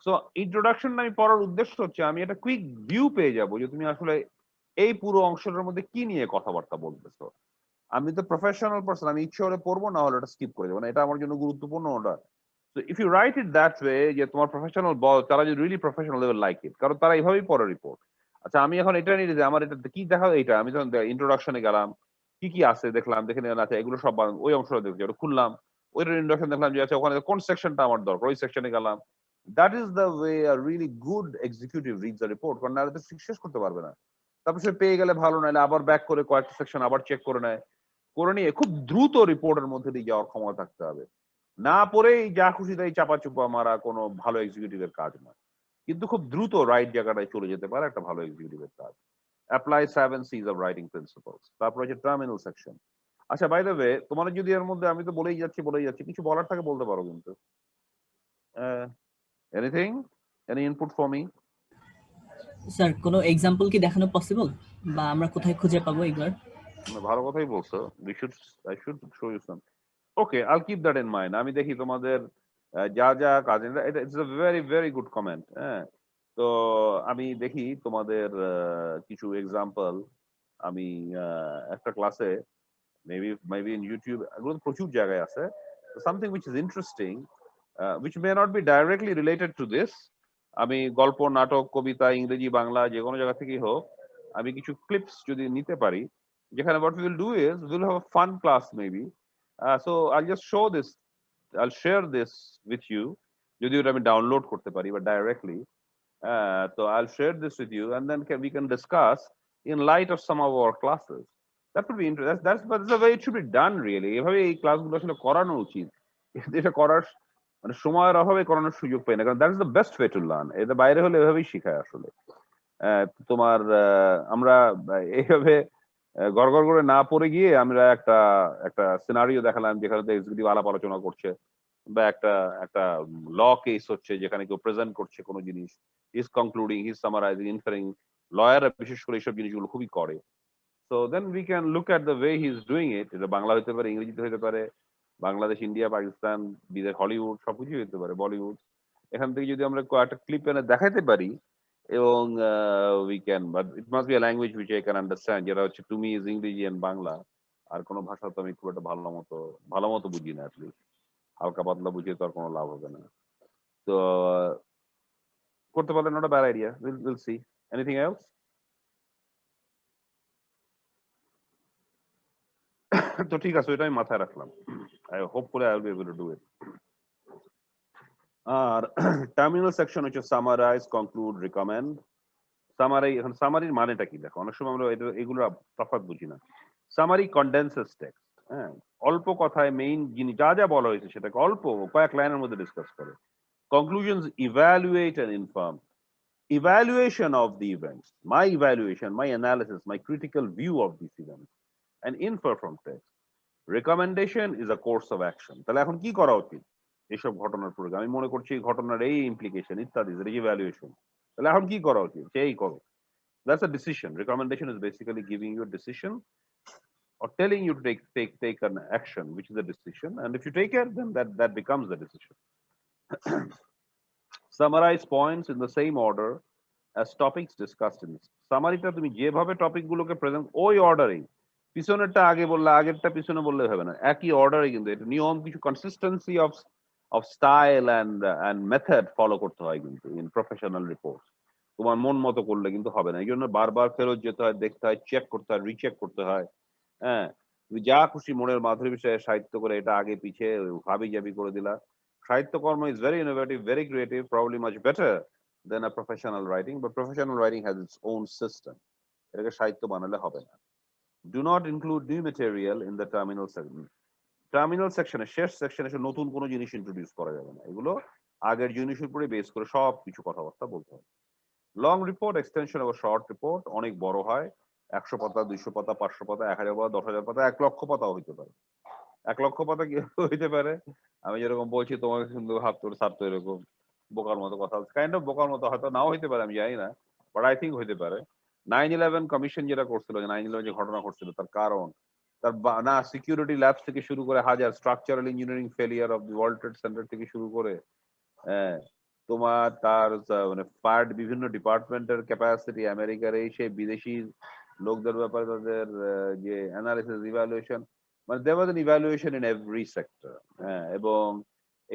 So introduction আমি পড়ার উদ্দেশ্য হচ্ছে আমি একটা quick view পেয়ে যাবো যে তুমি আসলে এই পুরো অংশটার মধ্যে কি নিয়ে কথাবার্তা বলতেছো। আমি তো প্রফেশনাল পারসন, আমি ইচ্ছে হলে পড়বো, না হলে এটা স্কিপ করে যাবো, না এটা আমার জন্য গুরুত্বপূর্ণ ওটা। So if you write it that way, যে তোমার প্রফেশনাল বল, তারা যদি really professional level like it, কারণ তারা এইভাবেই পড়ে রিপোর্ট। আচ্ছা আমি এখন এটা নিয়ে যে আমার এটা কি দেখা, এইটা আমি যখন ইন্ট্রোডাকশনে গেলাম, কি কি আছে দেখলাম, দেখে নিলাম, আচ্ছা এগুলো সব ওই অংশটা দেখছি, ওটা খুললাম, ওইটার ইন্ডাকশন দেখলাম যে আচ্ছা ওখানে কোন সেকশনটা আমার দরকার, ওই সেকশনে গেলাম। That is the way a really good executive reads the report, কারণ নাহলে তো শেষ করতে পারবে না। তারপর সে পেয়ে গেলে ভালো, নাহলে আবার ব্যাক করে কয়েকটা সেকশন আবার চেক করে নেয়, করে নিয়ে খুব দ্রুত রিপোর্টের মধ্যে দিয়ে যাওয়ার ক্ষমতা থাকতে হবে। না পড়েই যা খুশি তাই চাপা চুপা মারা কোনো ভালো এক্সিকিউটিভের কাজ নয়। কিন্তু খুব দ্রুত রাইট জায়গাটায় চলে যেতে পারে একটা ভালো এক্সিকিউটিভের কাজ। Apply 7 C's of writing principles. তারপর হচ্ছে টার্মিনাল সেকশন। আচ্ছা বাই দ্য ওয়ে, তোমার যদি এর মধ্যে, আমি তো বলেই যাচ্ছি, কিছু বলার থাকে বলতে পারো কিন্তু। Anything, any input for me? Sir কোনো এক্সাম্পল কি দেখানো পসিবল, বা আমরা কোথায় খুঁজে পাবো এগুলো? ভালো কথাই বলছো। I should show you some. Okay, I'll keep that in mind. আমি দেখি তোমাদের যা যা কাজ, এটা it's a very very good comment. হ্যাঁ, তো আমি দেখি তোমাদের কিছু এক্সাম্পল আমি একটা ক্লাসে মেবি ইন ইউটিউব, এগুলো তো প্রচুর জায়গায় আছে। Something which is interesting, which may not be directly related to this. আমি গল্প, নাটক, কবিতা, ইংরেজি, বাংলা যে কোনো জায়গা থেকেই হোক, আমি কিছু ক্লিপস যদি নিতে পারি, যেখানে what we will do is we'll have a fun class maybe. So I'll just show this, I'll share this with you. যদি ওটা আমি ডাউনলোড করতে পারি বা directly, so I'll share this with you and then we can discuss in light of some of our classes. That would be interesting. That's the way it should be done really. এভাবে এই ক্লাসগুলো আসলে করানো উচিত। এটা করার মানে সময়ের অভাবে করানোর সুযোগ পাই না, কারণ that is the best way to learn. এটা বাইরে হলে এভাবেই শেখায় আসলে। তোমার আমরা এইভাবে গড় করে না পড়ে গিয়ে আমরা একটা একটা সিনারিও দেখালাম যেখানে তো এক্সিকিউটিভ আলাপ আলোচনা করছে, বা একটা একটা ল কেস হচ্ছে যেখানে কেউ প্রেজেন্ট করছে কোনো জিনিস, is concluding, is summarizing, inferring. লয়াররা বিশেষ করে এইসব জিনিসগুলো খুবই করে। So then we can look at the way he is doing it. এটা বাংলা হতে পারে, ইংরেজিতে হতে পারে, বাংলাদেশ, ইন্ডিয়া, পাকিস্তান, বিদেশ, হলিউড, সবকিছুই হতে পারে, বলিউড। এখান থেকে যদি আমরা একটা ক্লিপ এনে দেখাতে পারি, এবং we can, but it must be a language which I can understand, যেটা হচ্ছে টু মি ইজ ইংরেজি এন্ড বাংলা। আর কোনো ভাষা তো আমি খুব একটা ভালো মতো বুঝি না, অ্যাটলিস্ট হালকা পাতলা বুঝিয়ে তো আর কোনো লাভ হবে না। তো করতে পারলে not a bad idea. Will see. Anything else? তো ঠিক আছে, ওইটা আমি মাথায় রাখলাম। Hopefully I will be able to do it. আর টার্মিনাল সেকশন হচ্ছে সামারাইজ, কনক্লুড, রিকমেন্ড। সামারি, এখন সামারির মানেটা কি দেখো, অনেক সময় আমরা এগুলো তফাৎ বুঝি না। Summary condenses text. হ্যাঁ, অল্প কথায় মেইন জিনিস যা যা বলা হয়েছে সেটাকে অল্প কয়েক লাইনের মধ্যে ডিসকাস করে। Conclusions evaluate and inform. Evaluation of the events, my evaluation, my analysis, my critical view of these events, and infer from text. Recommendation is a course of action. তাহলে এখন কি করা উচিত এইসব ঘটনার পরে? আমি মনে করছি এই ঘটনার এই ইমপ্লিকেশন ইত্যাদি, ইভ্যালুয়েশন। তাহলে এখন কি করা উচিত? সেই করো। That's a decision. Recommendation is basically giving you a decision or telling you to take an action, which is a decision. And if you take it, then that becomes the decision. Summarize points in the same order as topics discussed in this. সামারিটা তুমি যেভাবে topic গুলোকে present, ওই অর্ডারেই, পিছনেরটা আগে বললে আগেরটা পিছনে বললে হবে না, একই অর্ডারে। কিন্তু এটা নিয়ম, কিছু consistency of style and method follow করতে হয় কিন্তু ইন প্রফেশনাল রিপোর্ট। তোমার মন মতো করলে কিন্তু হবে না, এই জন্য বারবার ফেরত যেতে হয়, দেখতে হয়, চেক করতে হয়, রিচেক করতে হয়। হ্যাঁ, তুমি যা খুশি মনের মাধুরী বিষয়ে সাহিত্য করে এটা আগে পিছে হাবি জাবি করে দিলা। সাহিত্যকর্ম is very innovative, very creative, probably much better than a professional writing, but professional writing has its own system. এটাকে সাহিত্য বানালে হবে না। Do not include new material in the terminal section. Terminal সেকশনে, শেষ সেকশনে এসে নতুন কোনো জিনিস ইন্ট্রোডিউস করা যাবে না। এগুলো আগের জিনিসের উপরে বেস করে সব কিছু কথাবার্তা বলতে হবে। লং রিপোর্ট এক্সটেনশন এবং শর্ট রিপোর্ট অনেক বড় হয়, 100 পাতা, 200 পাতা, 500 পাতা, 1000 পাতা, 10,000 পাতা, 1 লক্ষ পাতাও হইতে পারে। 1 লক্ষ পাতা কি হইতে পারে? আমি যেরকম বলছি তোমাকে কিন্তু ভাবতে ছাড়তো এরকম বোকার মতো কথা, কাইন্ড অফ বোকার মতো, হয়তো নাও হইতে পারে, আমি জানি না, বাট আই থিঙ্ক হইতে পারে। 9/11 কমিশন যেটা করছিল, যে 9/11 যে ঘটনা ঘটছিল, তার কারণ তার না সিকিউরিটি ল্যাবস থেকে শুরু করে হাজার structural engineering failure of the world trade centre থেকে শুরু করে, হ্যাঁ, তোমার তার মানে পার্ট বিভিন্ন ডিপার্টমেন্টের ক্যাপাসিটি, আমেরিকার এই সেই বিদেশি লোকদের ব্যাপারে তাদের যে অ্যানালিসিস, ইভ্যালুয়েশন, মানে দেওয়ার N evaluation in every sector. হ্যাঁ, এবং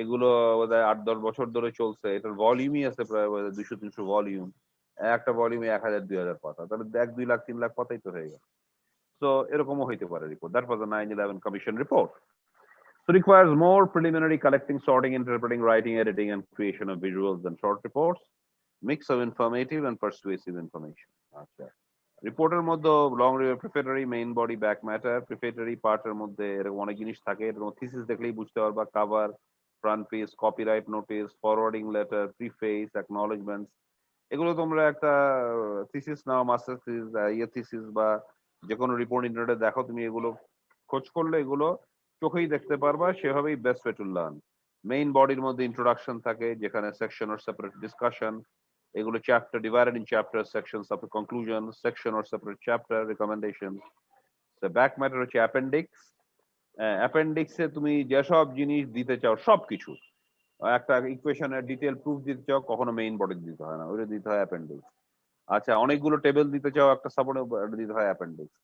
এগুলো বোধহয় 8-10 বছর ধরে চলছে। এটার ভলিউমই আছে প্রায় 200-300 ভলিউম। একটা ভলিউমে 1000-2000 পাতা, তাহলে 1-2 লাখ 3 লাখ পাতাই তো হয়ে গেল। তো এরকমও হইতে পারে report. That was the 9/11 commission report. So requires more preliminary collecting, sorting, interpreting, writing, editing, and creation of visuals than short reports. Mix of informative and persuasive information. আচ্ছা, রিপোর্টের মধ্যে long prefatory, main body, back matter. Prefatory পার্টের মধ্যে এরকম অনেক জিনিস থাকে, এরকম থিসিস দেখলেই বুঝতে পারবা, cover, front page, copyright notice, forwarding letter, preface, acknowledgements. এগুলো তোমরা একটা থিসিস নাও, মাস্টার থিসিস, থিসিস বা যে কোনো রিপোর্ট ইন্টারনেটে দেখো, তুমি এগুলো খোঁজ করলে এগুলো চোখেই দেখতে পারবা, সেভাবেই best way to learn. Main বডির মধ্যে ইন্ট্রোডাকশন থাকে, যেখানে সেকশন অর সেপারেট ডিসকাশন, এগুলো chapter divided in chapter, section, subject, conclusion, section or separate chapter, recommendation. Back matter হচ্ছে অ্যাপেন্ডিক্স। অ্যাপেন্ডিক্সে তুমি যেসব জিনিস দিতে চাও সবকিছু, একটা ইকুয়েশনের ডিটেল প্রুফ দিতে চাও, কখনো মেইন বডি দিতে হয় না, ওটা দিতে হয় অ্যাপেন্ডিক্স। আচ্ছা, অনেকগুলো টেবিল দিতে চাও একটা সাপোর্টে, দিতে হয় অ্যাপেন্ডিক্স।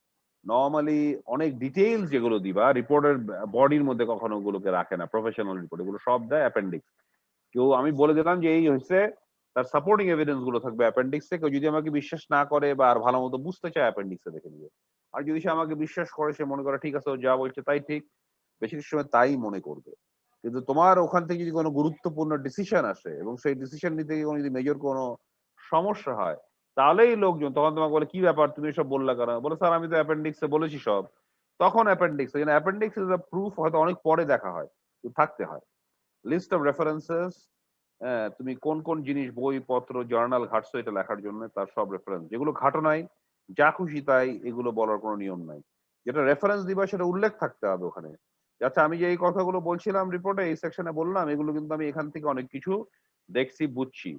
নর্মালি অনেক ডিটেইলস যেগুলো দিবা রিপোর্টের বডির মধ্যে কখনো ওগুলোকে রাখে না, প্রফেশনাল রিপোর্ট এগুলো সব দেয় অ্যাপেন্ডিক্স। কেউ আমি বলে দিলাম যে এই হয়েছে, তার সাপোর্টিং এভিডেন্স গুলো থাকবে অ্যাপেন্ডিক্সে। কেউ যদি আমাকে বিশ্বাস না করে বা আর ভালো মতো বুঝতে চায়, অ্যাপেন্ডিক্সে দেখে নিবে। আর যদি সে আমাকে বিশ্বাস করে, সে মনে করে ঠিক আছে ও যা বলছে তাই ঠিক, বেশি সময় তাই মনে করবে। কিন্তু তোমার ওখান থেকে যদি কোনো গুরুত্বপূর্ণ ডিসিশন আসে এবং সেই ডিসিশন নিতে গিয়ে কোনো যদি মেজর কোনো সমস্যা হয়, তাহলেই লোকজন তখন তোমাকে বলে কি ব্যাপার তুমি এসব বললা কেন, বলে স্যার আমি তো অ্যাপেন্ডিক্সে বলেছি সব। তখন appendix, appendix is a proof হয়তো অনেক পরে দেখা হয়, থাকতে হয়। লিস্ট অফ রেফারেন্সেস, তুমি কোন কোন জিনিস বই পত্র জার্নাল ঘাটছো এটা লেখার জন্য, তার সব রেফারেন্স। যেগুলো ঘাটো নাই, যা খুশি তাই এগুলো বলার কোনো নিয়ম নাই। যেটা রেফারেন্স দিবা সেটা উল্লেখ থাকতে হবে ওখানে। আচ্ছা, আমি যে এই কথাগুলো বলছিলাম রিপোর্টে এই সেকশনে বললাম, এগুলো কিন্তু আমি এখান থেকে অনেক কিছু দেখছি, বুঝছি।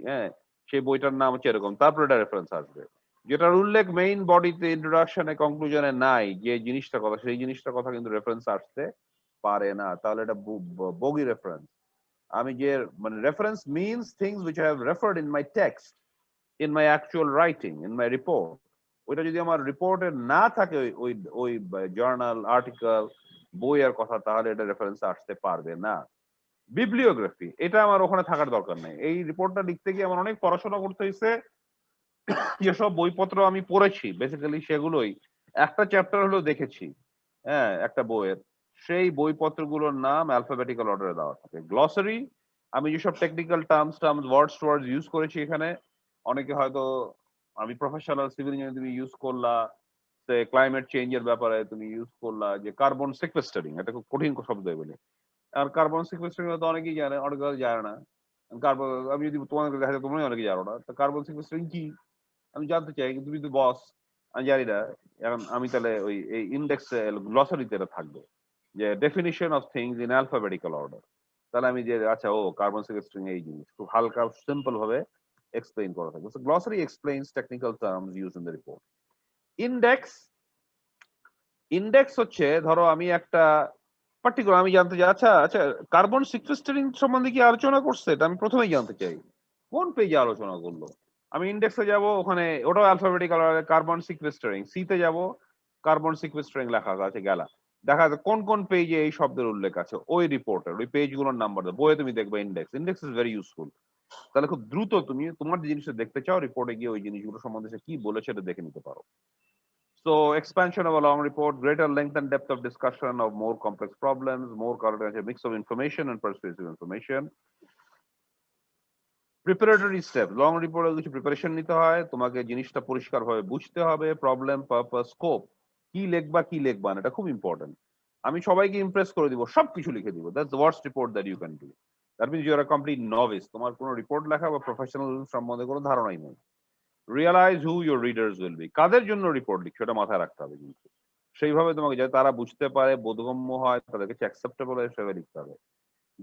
সেই বইটার নাম হচ্ছে এরকম, তারপরে এটা রেফারেন্স আসবে। যেটার উল্লেখ মেইন বডিতে, ইন্ট্রোডাকশনে, কনক্লুশনে নাই, যে জিনিসটা কথা, সেই জিনিসটার কথা কিন্তু রেফারেন্স আসতে পারে না, তাহলে এটা বগি রেফারেন্স। আমি যে মানে reference means things which I have referred in my text, in my actual writing, in my report. ওইটা যদি আমার রিপোর্টে না থাকে, ওই ওই জার্নাল, আর্টিকেল, বইয়ের কথা, তাহলে এটা রেফারেন্স আসতে পারবে না। বিবলিওগ্রাফি, এটা আমার ওখানে থাকার দরকার নেই। এই রিপোর্টটা লিখতে গিয়ে আমার অনেক পড়াশোনা করতে হয়েছে, যেসব বইপত্র আমি পড়েছি বেসিক্যালি সেগুলোই একটা চ্যাপ্টার হলো দেখেছি, একটা বইয়ের, সেই বইপত্রগুলোর নাম অ্যালফাবেটিক্যাল অর্ডারে দেওয়া থাকে। গ্লসারি, আমি যেসব টেকনিক্যাল টার্মস ওয়ার্ডস ইউজ করেছি এখানে, অনেকে হয়তো, আমি প্রফেশনাল সিভিল ইঞ্জিনিয়ার, তুমি ইউজ করলা সে ক্লাইমেট চেঞ্জের ব্যাপারে, তুমি ইউজ করলা যে কার্বন সিকোয়েস্টারিং, এটা খুব কঠিন শব্দ বলে। আর কার্বন সিকোয়েস্টারিং তো অনেকেই জানে, অনেকে জানে না। কার্বন, আমি যদি তোমাদের দেখা যায় তোমরাই অনেকে জানো না, তো কার্বন সিকোয়েস্টারিং কি আমি জানতে চাই, তুমি তো বস, আমি জানি না। এখন আমি তাহলে ওই এই ইন্ডেক্স গ্লসারিতে এটা থাকবে যে definition of things in alphabetical order. তাহলে আমি যে আচ্ছা ও কার্বন সিকোয়েস্টারিং এই জিনিস খুব হালকা সিম্পল ভাবে এক্সপ্লেইন করা থাকবে। So glossary explains technical terms used in the report. Index, index হচ্ছে ধরো আমি একটা পার্টিকুলার, আমি জানতে চাই আচ্ছা আচ্ছা কার্বন সিকোয়েস্টারিং সম্বন্ধে কি আলোচনা করছে, এটা আমি প্রথমেই জানতে চাই কোন পেজে আলোচনা করলো। আমি ইন্ডেক্সে যাব, ওখানে ওটাও অ্যালফাবেটিক্যাল, কার্বন সিকোয়েস্টারিং, সিতে যাব, কার্বন সিকোয়েস্টারিং লেখা আছে গেলা, দেখা যাচ্ছে কোন কোন পেজে এই শব্দের উল্লেখ আছে, ওই রিপোর্টের ওই পেজগুলোর নাম্বার দাও, বইয়ে তুমি দেখবে index. Index is very useful. তাহলে খুব দ্রুত তুমি তোমার যে জিনিসটা দেখতে চাও রিপোর্টে গিয়ে ওই জিনিসগুলো সম্বন্ধে সে কি বলেছে এটা দেখে নিতে পারো। So expansion of a long report, greater length and depth of discussion of more complex problems, more current, a mix of information and persuasive information. Preparatory step, long রিপোর্টে কিছু প্রিপারেশন নিতে হয়, তোমাকে জিনিসটা পরিষ্কারভাবে বুঝতে হবে, প্রবলেম, পারপাস, স্কোপ, কি লিখবা না, এটা খুব ইম্পর্টেন্ট। আমি সবাইকে ইমপ্রেস করে দিব, সবকিছু লিখে দিব, that's the worst report that you can do. That means you are a complete novice, তোমার কোনো রিপোর্ট লেখা বা প্রফেশনাল সম্বন্ধে কোনো ধারণাই নেই। Realise who your readers will be, কাদের জন্য রিপোর্ট লিখছো এটা মাথায় রাখতে হবে, কিন্তু সেইভাবে তোমাকে যাতে তারা বুঝতে পারে, বোধগম্য হয়, তাদের কাছে অ্যাকসেপ্টেবল হয়, সেভাবে লিখতে হবে।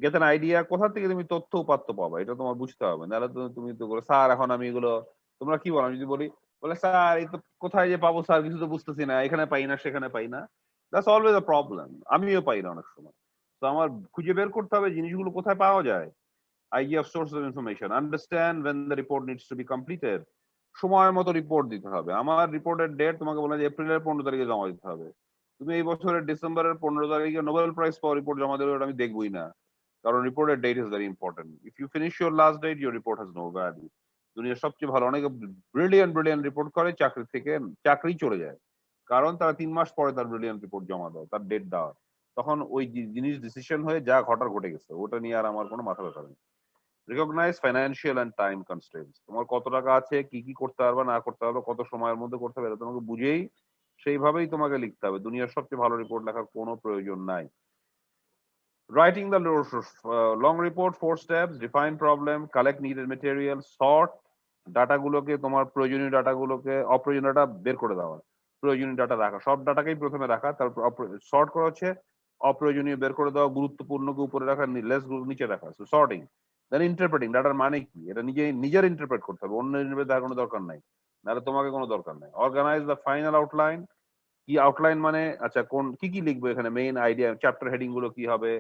গেট অ্যান আইডিয়া, কোথা থেকে তুমি তথ্য উপাত্ত পাবা এটা তোমার বুঝতে হবে, নাহলে তো তুমি তো বলো স্যার এখন আমি এগুলো, তোমরা কি বলো, আমি যদি বলি বলে স্যার এই তো কোথায় যে পাবো স্যার কিছু তো বুঝতেছি না, এখানে পাই না সেখানে পাই না, দ্যাটস অলওয়েজ আ প্রবলেম। আমিও পাই না অনেক সময়। তো আমার খুঁজে বের করতে হবে জিনিসগুলো কোথায় পাওয়া যায়। idea of source of information, understand when the report needs to be completed, সময় মতো রিপোর্ট দিতে হবে। আমার রিপোর্টের ডেট তোমাকে বলা যে এপ্রিলের 15 তারিখে জমা দিতে হবে, তুমি এই বছরের ডিসেম্বরের 15 তারিখে নোবেল প্রাইজ পাওয়া রিপোর্ট জমা দেবে, ওটা আমি দেখবই না, কারণ রিপোর্টের date is very important. If you finish your last date, your report has no value. দুনিয়ার সবচেয়ে ভালো অনেকে ব্রিলিয়ান্ট রিপোর্ট করে, চাকরি চলে যায়, কারণ তারা 3 মাস পরে তার ব্রিলিয়ান্ট রিপোর্ট জমা দেয়, তার ডেট দেওয়া, তখন ওই জিনিস ডিসিশন হয়ে যা ঘটার ঘটে গেছে, ওটা নিয়ে আর আমার কোনো মাথা ব্যথা নেই। Recognize financial and time constraints, তোমার কত টাকা আছে, কি কি করতে পারবে না করতে পারবে, কত সময়ের মধ্যে করতে পারবে, তোমাকে বুঝেই সেইভাবেই তোমাকে লিখতে হবে। দুনিয়ার সবচেয়ে ভালো রিপোর্ট লেখার কোনো প্রয়োজন নাই। Writing the long report, 4 steps: define problem, collect needed material, sort ডাটাগুলোকে, তোমার প্রয়োজনীয় ডাটাগুলোকে, অপ্রয়োজনীয় ডাটা বের করে দেওয়া, প্রয়োজনীয় ডাটা রাখা, সব ডাটাকেই প্রথমে রাখা, তারপর সর্ট করা হচ্ছে অপ্রয়োজনীয় বের করে দেওয়া, গুরুত্বপূর্ণকে উপরে রাখা, লেস নিচে রাখা, সর্টিং। দেন ইন্টারপ্রেটিং, ডাটার মানে কি এটা নিজের ইন্টারপ্রেট করতে হবে, অন্য ইন্টারপ্রেট দেওয়ার কোনো দরকার নাই, নাহলে তোমাকে কোনো দরকার নাই। অর্গানাইজ দ্য ফাইনাল আউটলাইন, কি আউটলাইন মানে, আচ্ছা কোন কি কি লিখবো এখানে, মেইন আইডিয়া, চ্যাপ্টার হেডিং গুলো কি হবে,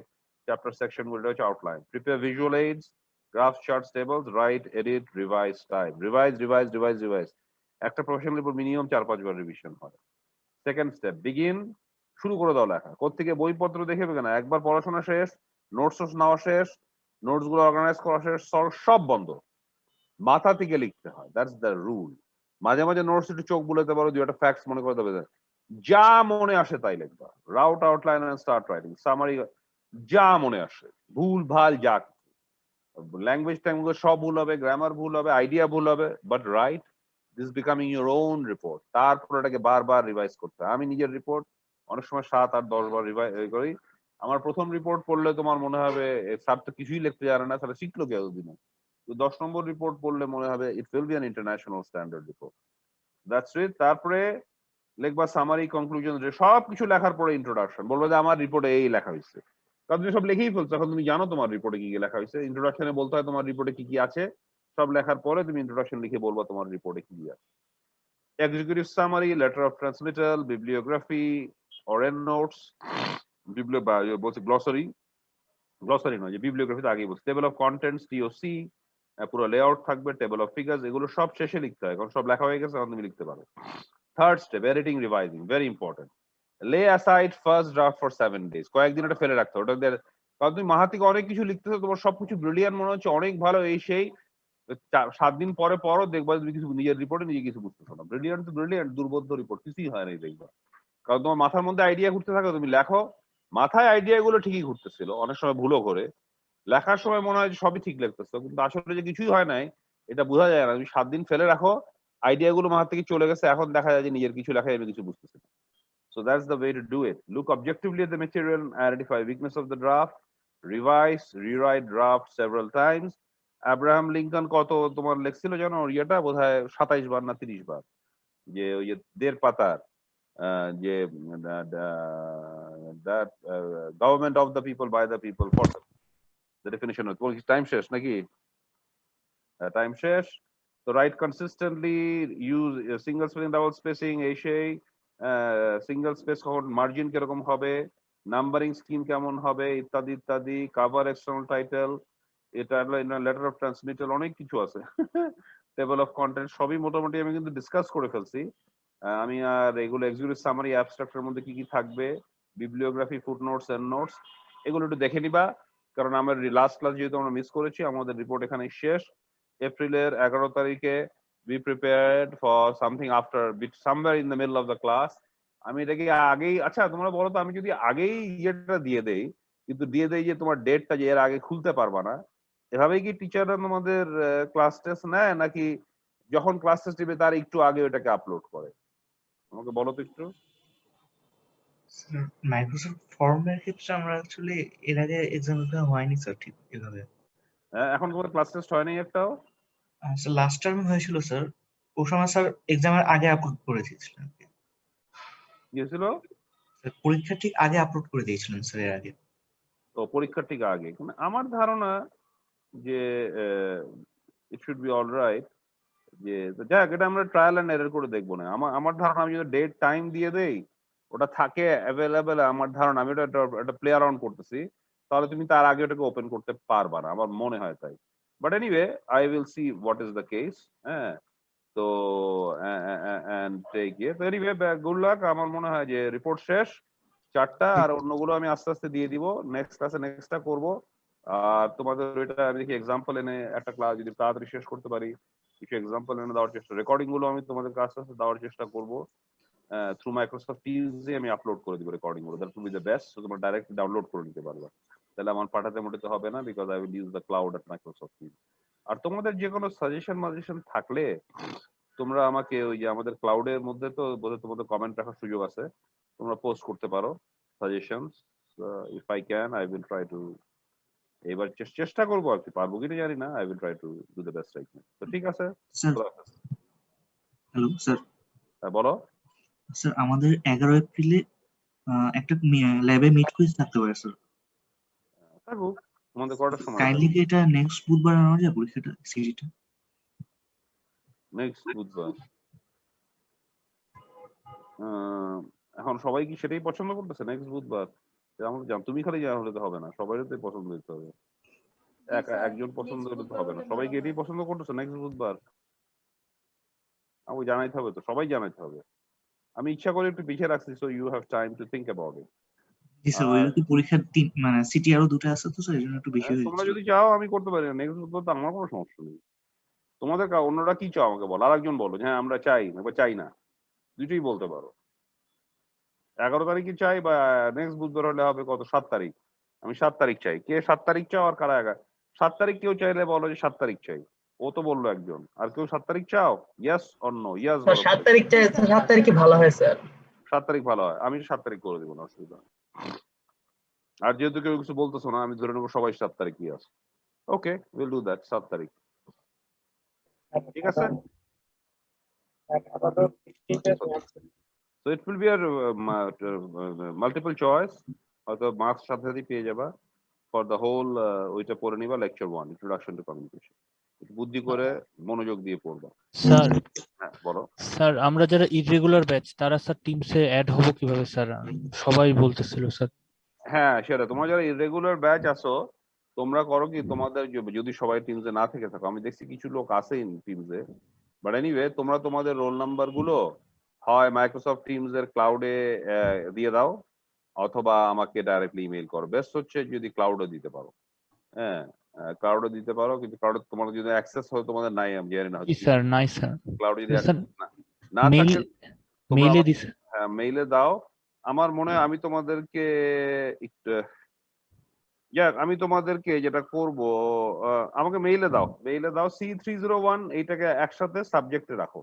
চ্যাপ্টার সেকশন গুলো, এটা হচ্ছে outline. Prepare visual AIDS, graph, charts, tables, right, edit, revise, type, revise. একটা প্রফেশনাল উপর মিনিমাম 4-5 বার রিভিশন হয়। সেকেন্ড স্টেপ, বিগিন, শুরু করে দাও লেখা। কোত্থেকে বইপত্র দেখে না, একবার পড়াশোনা শেষ, নোটস নেওয়া শেষ, নোটস গুলো অর্গানাইজ করা শেষ, সব বন্ধ, মাথা থেকে লিখতে হয়, দ্যাটস দ্য রুল। মাঝে মাঝে নোটস একটু চোখ বুলাতে পারো, দুই একটা ফ্যাক্টস মনে করতে হবে, যা মনে আসে তাই লিখবা। Route, outline and start writing, summary, যা মনে আসে, ভুল ভাল যা, ল্যাঙ্গুয়েজ টাইম সব ভুল হবে, গ্রামার ভুল হবে, আইডিয়া ভুল হবে, but right, this becoming your own report. তারপর এটাকে বারবার রিভাইজ করতে হয়। আমি নিজের রিপোর্ট অনেক সময় 7-8-10 বার রিভাইজ করি। আমার প্রথম রিপোর্ট পড়লে তোমার মনে হবে স্যার তো কিছুই লিখতে জানে না, তাহলে শিখলো কি এতদিনে। 10 নম্বর রিপোর্ট পড়লে মনে হবে it will be an international standard report. That's it. তারপরে লিখবা সামারি, কনক্লুশন, যে সব কিছু লেখার পরে ইন্ট্রোডাকশন, বলবো যে আমার রিপোর্টে এই লেখা হয়েছে, কারণ তুমি সব লিখেই ফেলছো, এখন তুমি জানো তোমার রিপোর্টে কি কি লেখা হয়েছে। ইন্ট্রোডাকশনে বলতে হয় তোমার রিপোর্টে কি কি আছে, সব লেখার পরে তুমি ইন্ট্রোডাকশন লিখে বলবা তোমার রিপোর্টে কি কি আছে। Executive summary, letter of transmittal, bibliography or endnotes, বলছে গ্লসারি নয়, যে বিবলিওগ্রাফিতে আগেই বলছে, টেবল অফ কন্টেন্টস, টিওসি, পুরো লেআউট থাকবে, টেবল অফ ফিগার্স, এগুলো সব শেষে লিখতে হয়, কারণ সব লেখা হয়ে গেছে, এখন তুমি লিখতে পারো। Third step, editing, revising, very important. Lay aside first draft for 7 days, কয়েকদিন এটা ফেলে রাখতে হবে, ওটা কারণ তুমি মাথা থেকে অনেক কিছু লিখতেছো, তোমার সবকিছু ব্রিলিয়ান্ট মনে হচ্ছে, অনেক ভালো, এই সেই, 7 দিন পরে পরও দেখবা তুমি কিছু নিজের রিপোর্টে নিজে কিছু বুঝতেছো না। ব্রিলিয়ান্ট তো ব্রিলিয়ান্ট, দুর্বোধ্য রিপোর্ট কিছুই হয় না দেখবা, কারণ তোমার মাথার মধ্যে আইডিয়া ঘুরতে থাকে, তুমি লেখো, মাথায় আইডিয়া গুলো ঠিকই ঘুরতেছিল, অনেক সময় ভুলও করে, লেখার সময় মনে হয় যে সবই ঠিক লিখতেছো, কিন্তু আসলে যে কিছুই হয় নাই এটা বোঝা যায় না। তুমি 7 দিন ফেলে রাখো, আইডিয়া গুলো মাথা থেকে চলে গেছে, এখন দেখা যায় যে নিজের কিছু লেখায় আমি কিছু বুঝতেছি না। So that's the way to do it. Look objectively at the material, identify weakness of the draft, revise, rewrite draft several times. Abraham Lincoln কত তোমার লেখছিল জানো, ইয়েটা বোধহয় 27 বার না 30 বার, যে ওই যে 1.5 পাতার, যে that government of the people by the people for the definition of time শেষ নাকি, টাইম শেষ। তো right consistently, use single spacing, double spacing, এই সেই, সিঙ্গেল স্পেস কখন, মার্জিন কিরকম হবে, নাম্বারিং স্কিম কেমন হবে, ইত্যাদি ইত্যাদি। কাভার, এক্সটার্নাল টাইটেল, এটা লেটার অফ ট্রান্সমিটাল, অনেক কিছু আছে। টেবল অফ কন্টেন্ট, সবই মোটামুটি আমি কিন্তু ডিসকাস করে ফেলছি। আমি আর এগুলো এক্সিকিউটিভ সামারি, অ্যাবস্ট্রাক্টের মধ্যে কি কি থাকবে, বিবলিওগ্রাফি, ফুটনোটস, এন্ড নোটস, এগুলো একটু দেখে নিবা, কারণ আমার লাস্ট ক্লাস যেহেতু আমরা মিস করেছি, আমাদের রিপোর্ট এখানে শেষ। এপ্রিলের 11 তারিখে be prepared for something after, somewhere in the middle of the class. আমি এটাকে আগেই, আচ্ছা তোমরা বলো তো, আমি যদি আগেই ইয়েটা দিয়ে দেই, কিন্তু দিয়ে দেই যে তোমার ডেটটা যে এর আগে খুলতে পারবা না, এভাবেই কি টিচাররা তোমাদের ক্লাস টেস্ট নেয়, নাকি যখন ক্লাস টেস্ট দিবে তার একটু আগে ওটাকে আপলোড করে? আমাকে বলো তো একটু। মাইক্রোসফট ফর্মের ক্ষেত্রে আমরা অ্যাকচুয়ালি এর আগে এক্সাম দেওয়া হয়নি স্যার ঠিক এভাবে। এখন তোমার ক্লাস টেস্ট হয়নি একটাও? স্যার লাস্ট টাইম হয়েছিল স্যার, ও সময় স্যার এক্সামের আগে আপলোড করে দিয়েছিলেন। গিয়েছিল পরীক্ষার ঠিক আগে আপলোড করে দিয়েছিলেন স্যার এর আগে। তো পরীক্ষার ঠিক আগে, আমার ধারণা যে it should be all right, যে যাক এটা আমরা ট্রায়াল এন্ড এরর করে দেখবো না। আমার ধারণা, আমি যদি ডেট টাইম দিয়ে দেই, ওটা থাকে অ্যাভেলেবেল, আমার ধারণা, আমি ওটা একটা প্লে অ্যারাউন্ড করতেছি, তাহলে তুমি তার আগে ওটাকে ওপেন করতে পারবা না, আমার মনে হয় তাই। But anyway, I will see what is the case. হ্যাঁ, তো এনিওয়ে গুড লাক। আমার মনে হয় যে রিপোর্ট শেষ 4টা, আর অন্যগুলো আমি আস্তে আস্তে দিয়ে দিব, নেক্সট ক্লাসে নেক্সটটা করবো। আর তোমাদের ওইটা আমি দেখি এক্সাম্পল এনে একটা ক্লাস যদি তাড়াতাড়ি শেষ করতে পারি, কিছু এক্সাম্পল এনে দেওয়ার চেষ্টা, রেকর্ডিং গুলো আমি তোমাদের আস্তে আস্তে দেওয়ার চেষ্টা করবো। থ্রু মাইক্রোসফট টিমস এ আমি আপলোড করে দিব রেকর্ডিং গুলো, that will be the best. So তোমরা ডাইরেক্ট ডাউনলোড করে নিতে পারবে, তাহলে আমার পাঠাতে মোটেতে হবে না, because I will use the cloud at Microsoft Teams. আর তোমাদের যে কোনো সাজেশন থাকলে তোমরা আমাকে ওই যে আমাদের ক্লাউডের মধ্যে তো বোধহয় তোমাদের কমেন্ট রাখার সুযোগ আছে, তোমরা পোস্ট করতে পারো suggestions. If I can I will try to, এবার চেষ্টা করবো আর কি, পারবো কিনা জানি না, I will try to do the best I can. তো ঠিক আছে, স্যার হ্যালো স্যার। বলো। স্যার আমাদের 11 এপ্রিলে একটা ল্যাবে মিট কুইজ থাকতে পারে স্যার। থাকুক, তোমাদের কটার সময়? কাইন্ডলি কি এটা নেক্সট বুধবার আনা যায় পরীক্ষাটা, সিরিজটা? নেক্সট বুধবার। এখন সবাই কি সেটাই পছন্দ করতেছে নেক্সট বুধবার? আমরা তুমি খালি যা হলে তো হবে না, সবাই তো পছন্দ হতে হবে। একজন পছন্দ হলে তো হবে না, সবাইকে এটাই পছন্দ করতেছে নেক্সট বুধবার? আমাকে জানাইতে হবে তো, সবাই জানাইতে হবে। আমি ইচ্ছা করে একটু পিছিয়ে রাখছি, so you have time to think about it. জি স্যার, ওই কি পরীক্ষার মানে সিটি আরো দুটো আছে তো স্যার, এই জন্য একটু বেশি হয়ে তোমরা যাচ্ছে। যদি চাও আমি করতে পারি, নেক্সট বুধবার তো আমার কোনো সমস্যা নেই। তোমাদের অন্যরা কি চাও আমাকে বলো, আরেকজন বলো যে হ্যাঁ আমরা চাই বা চাই না, দুটোই বলতে পারো। 11 তারিখে চাই বা নেক্সট বুধবার হলে হবে কত, 7 তারিখ। আমি 7 তারিখ চাই। কে 7 তারিখ চাও আর কারা 7 তারিখ কেউ চাইলে বলো যে 7 তারিখ চাই। ও তো বললো একজন। আর কেউ 7 তারিখ চাও? Yes or no? ইয়েস বলো। 7 তারিখ চাই, 7 তারিখই ভালো হয় স্যার। 7 তারিখ ভালো হয়, আমি 7 তারিখ করে দিব না, অসুবিধা নেই। আর যেহেতু কেউ কিছু বলতেছো না, আমি ধরে নেবো সবাই 7 তারিখই আছে। ওকে, উইল ডু দ্যাট, 7 তারিখ। ঠিক আছে? So it will be a multiple choice, হয়তো মার্কস সাথে সাথে পেয়ে যাবা ফর দ্য হোল। ওইটা পড়ে নিবা, লেকচার 1 ইন্ট্রোডাকশন টু কমিউনিকেশন। বুদ্ধি করে মনোযোগ দিয়ে পড়বা। স্যার হ্যাঁ বলো। স্যার আমরা যারা ইররেগুলার ব্যাচ তারা স্যার টিমসে অ্যাড হব কিভাবে স্যার? সবাই বলতেছিল স্যার। হ্যাঁ সেটা, তোমরা যারা ইরেগুলার ব্যাচ আছো তোমরা করো কি, তোমাদের যদি সবাই টিমসে না থেকে থাকো, আমি দেখছি কিছু লোক আছে টিমসে, বাট এনিওয়ে তোমরা তোমাদের রোল নাম্বার গুলো হয় মাইক্রোসফট টিমস এর ক্লাউডে দিয়ে দাও, অথবা আমাকে ডাইরেক্টলি ইমেল করো। বেস্ট হচ্ছে যদি ক্লাউডে দিতে পারো। হ্যাঁ ক্লাউডে দিতে পারো, কিন্তু ক্লাউডে তোমার যদি অ্যাক্সেস হয়, তোমাদের নাই আমি জানি না, জি স্যার, নাই স্যার। ক্লাউডে যদি স্যার না মেইল থাকে তোমরা মেইলে দিস। হ্যাঁ মেইলে দাও। আমার মনে হয় আমি তোমাদেরকে একটু আমি তোমাদেরকে যেটা করব, আমাকে মেইলে দাও C301, এইটাকে একসাথে সাবজেক্টে রাখো।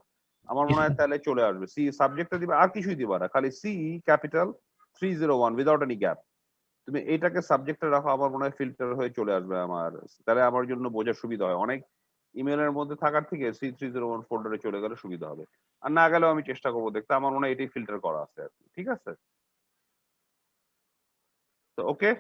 আমার মনে হয় তাহলে চলে আসবে। সি সাবজেক্টে দিবে, আর কিছুই দিবা না, খালি C capital 301 without any gap. তুমি এইটাকে সাবজেক্টে রাখো, আমার মনে হয় ফিল্টার হয়ে চলে আসবে আমার, তাহলে আমার জন্য বোঝার সুবিধা হয়। অনেক ইমেলের মধ্যে থাকার থেকে C301 ফোল্ডারে চলে গেলে সুবিধা হবে। আর না গেলেও আমি চেষ্টা করবো দেখতে, আমার মনে হয় এটাই ফিল্টার করা আছে আর কি। ঠিক আছে, তো ওকে।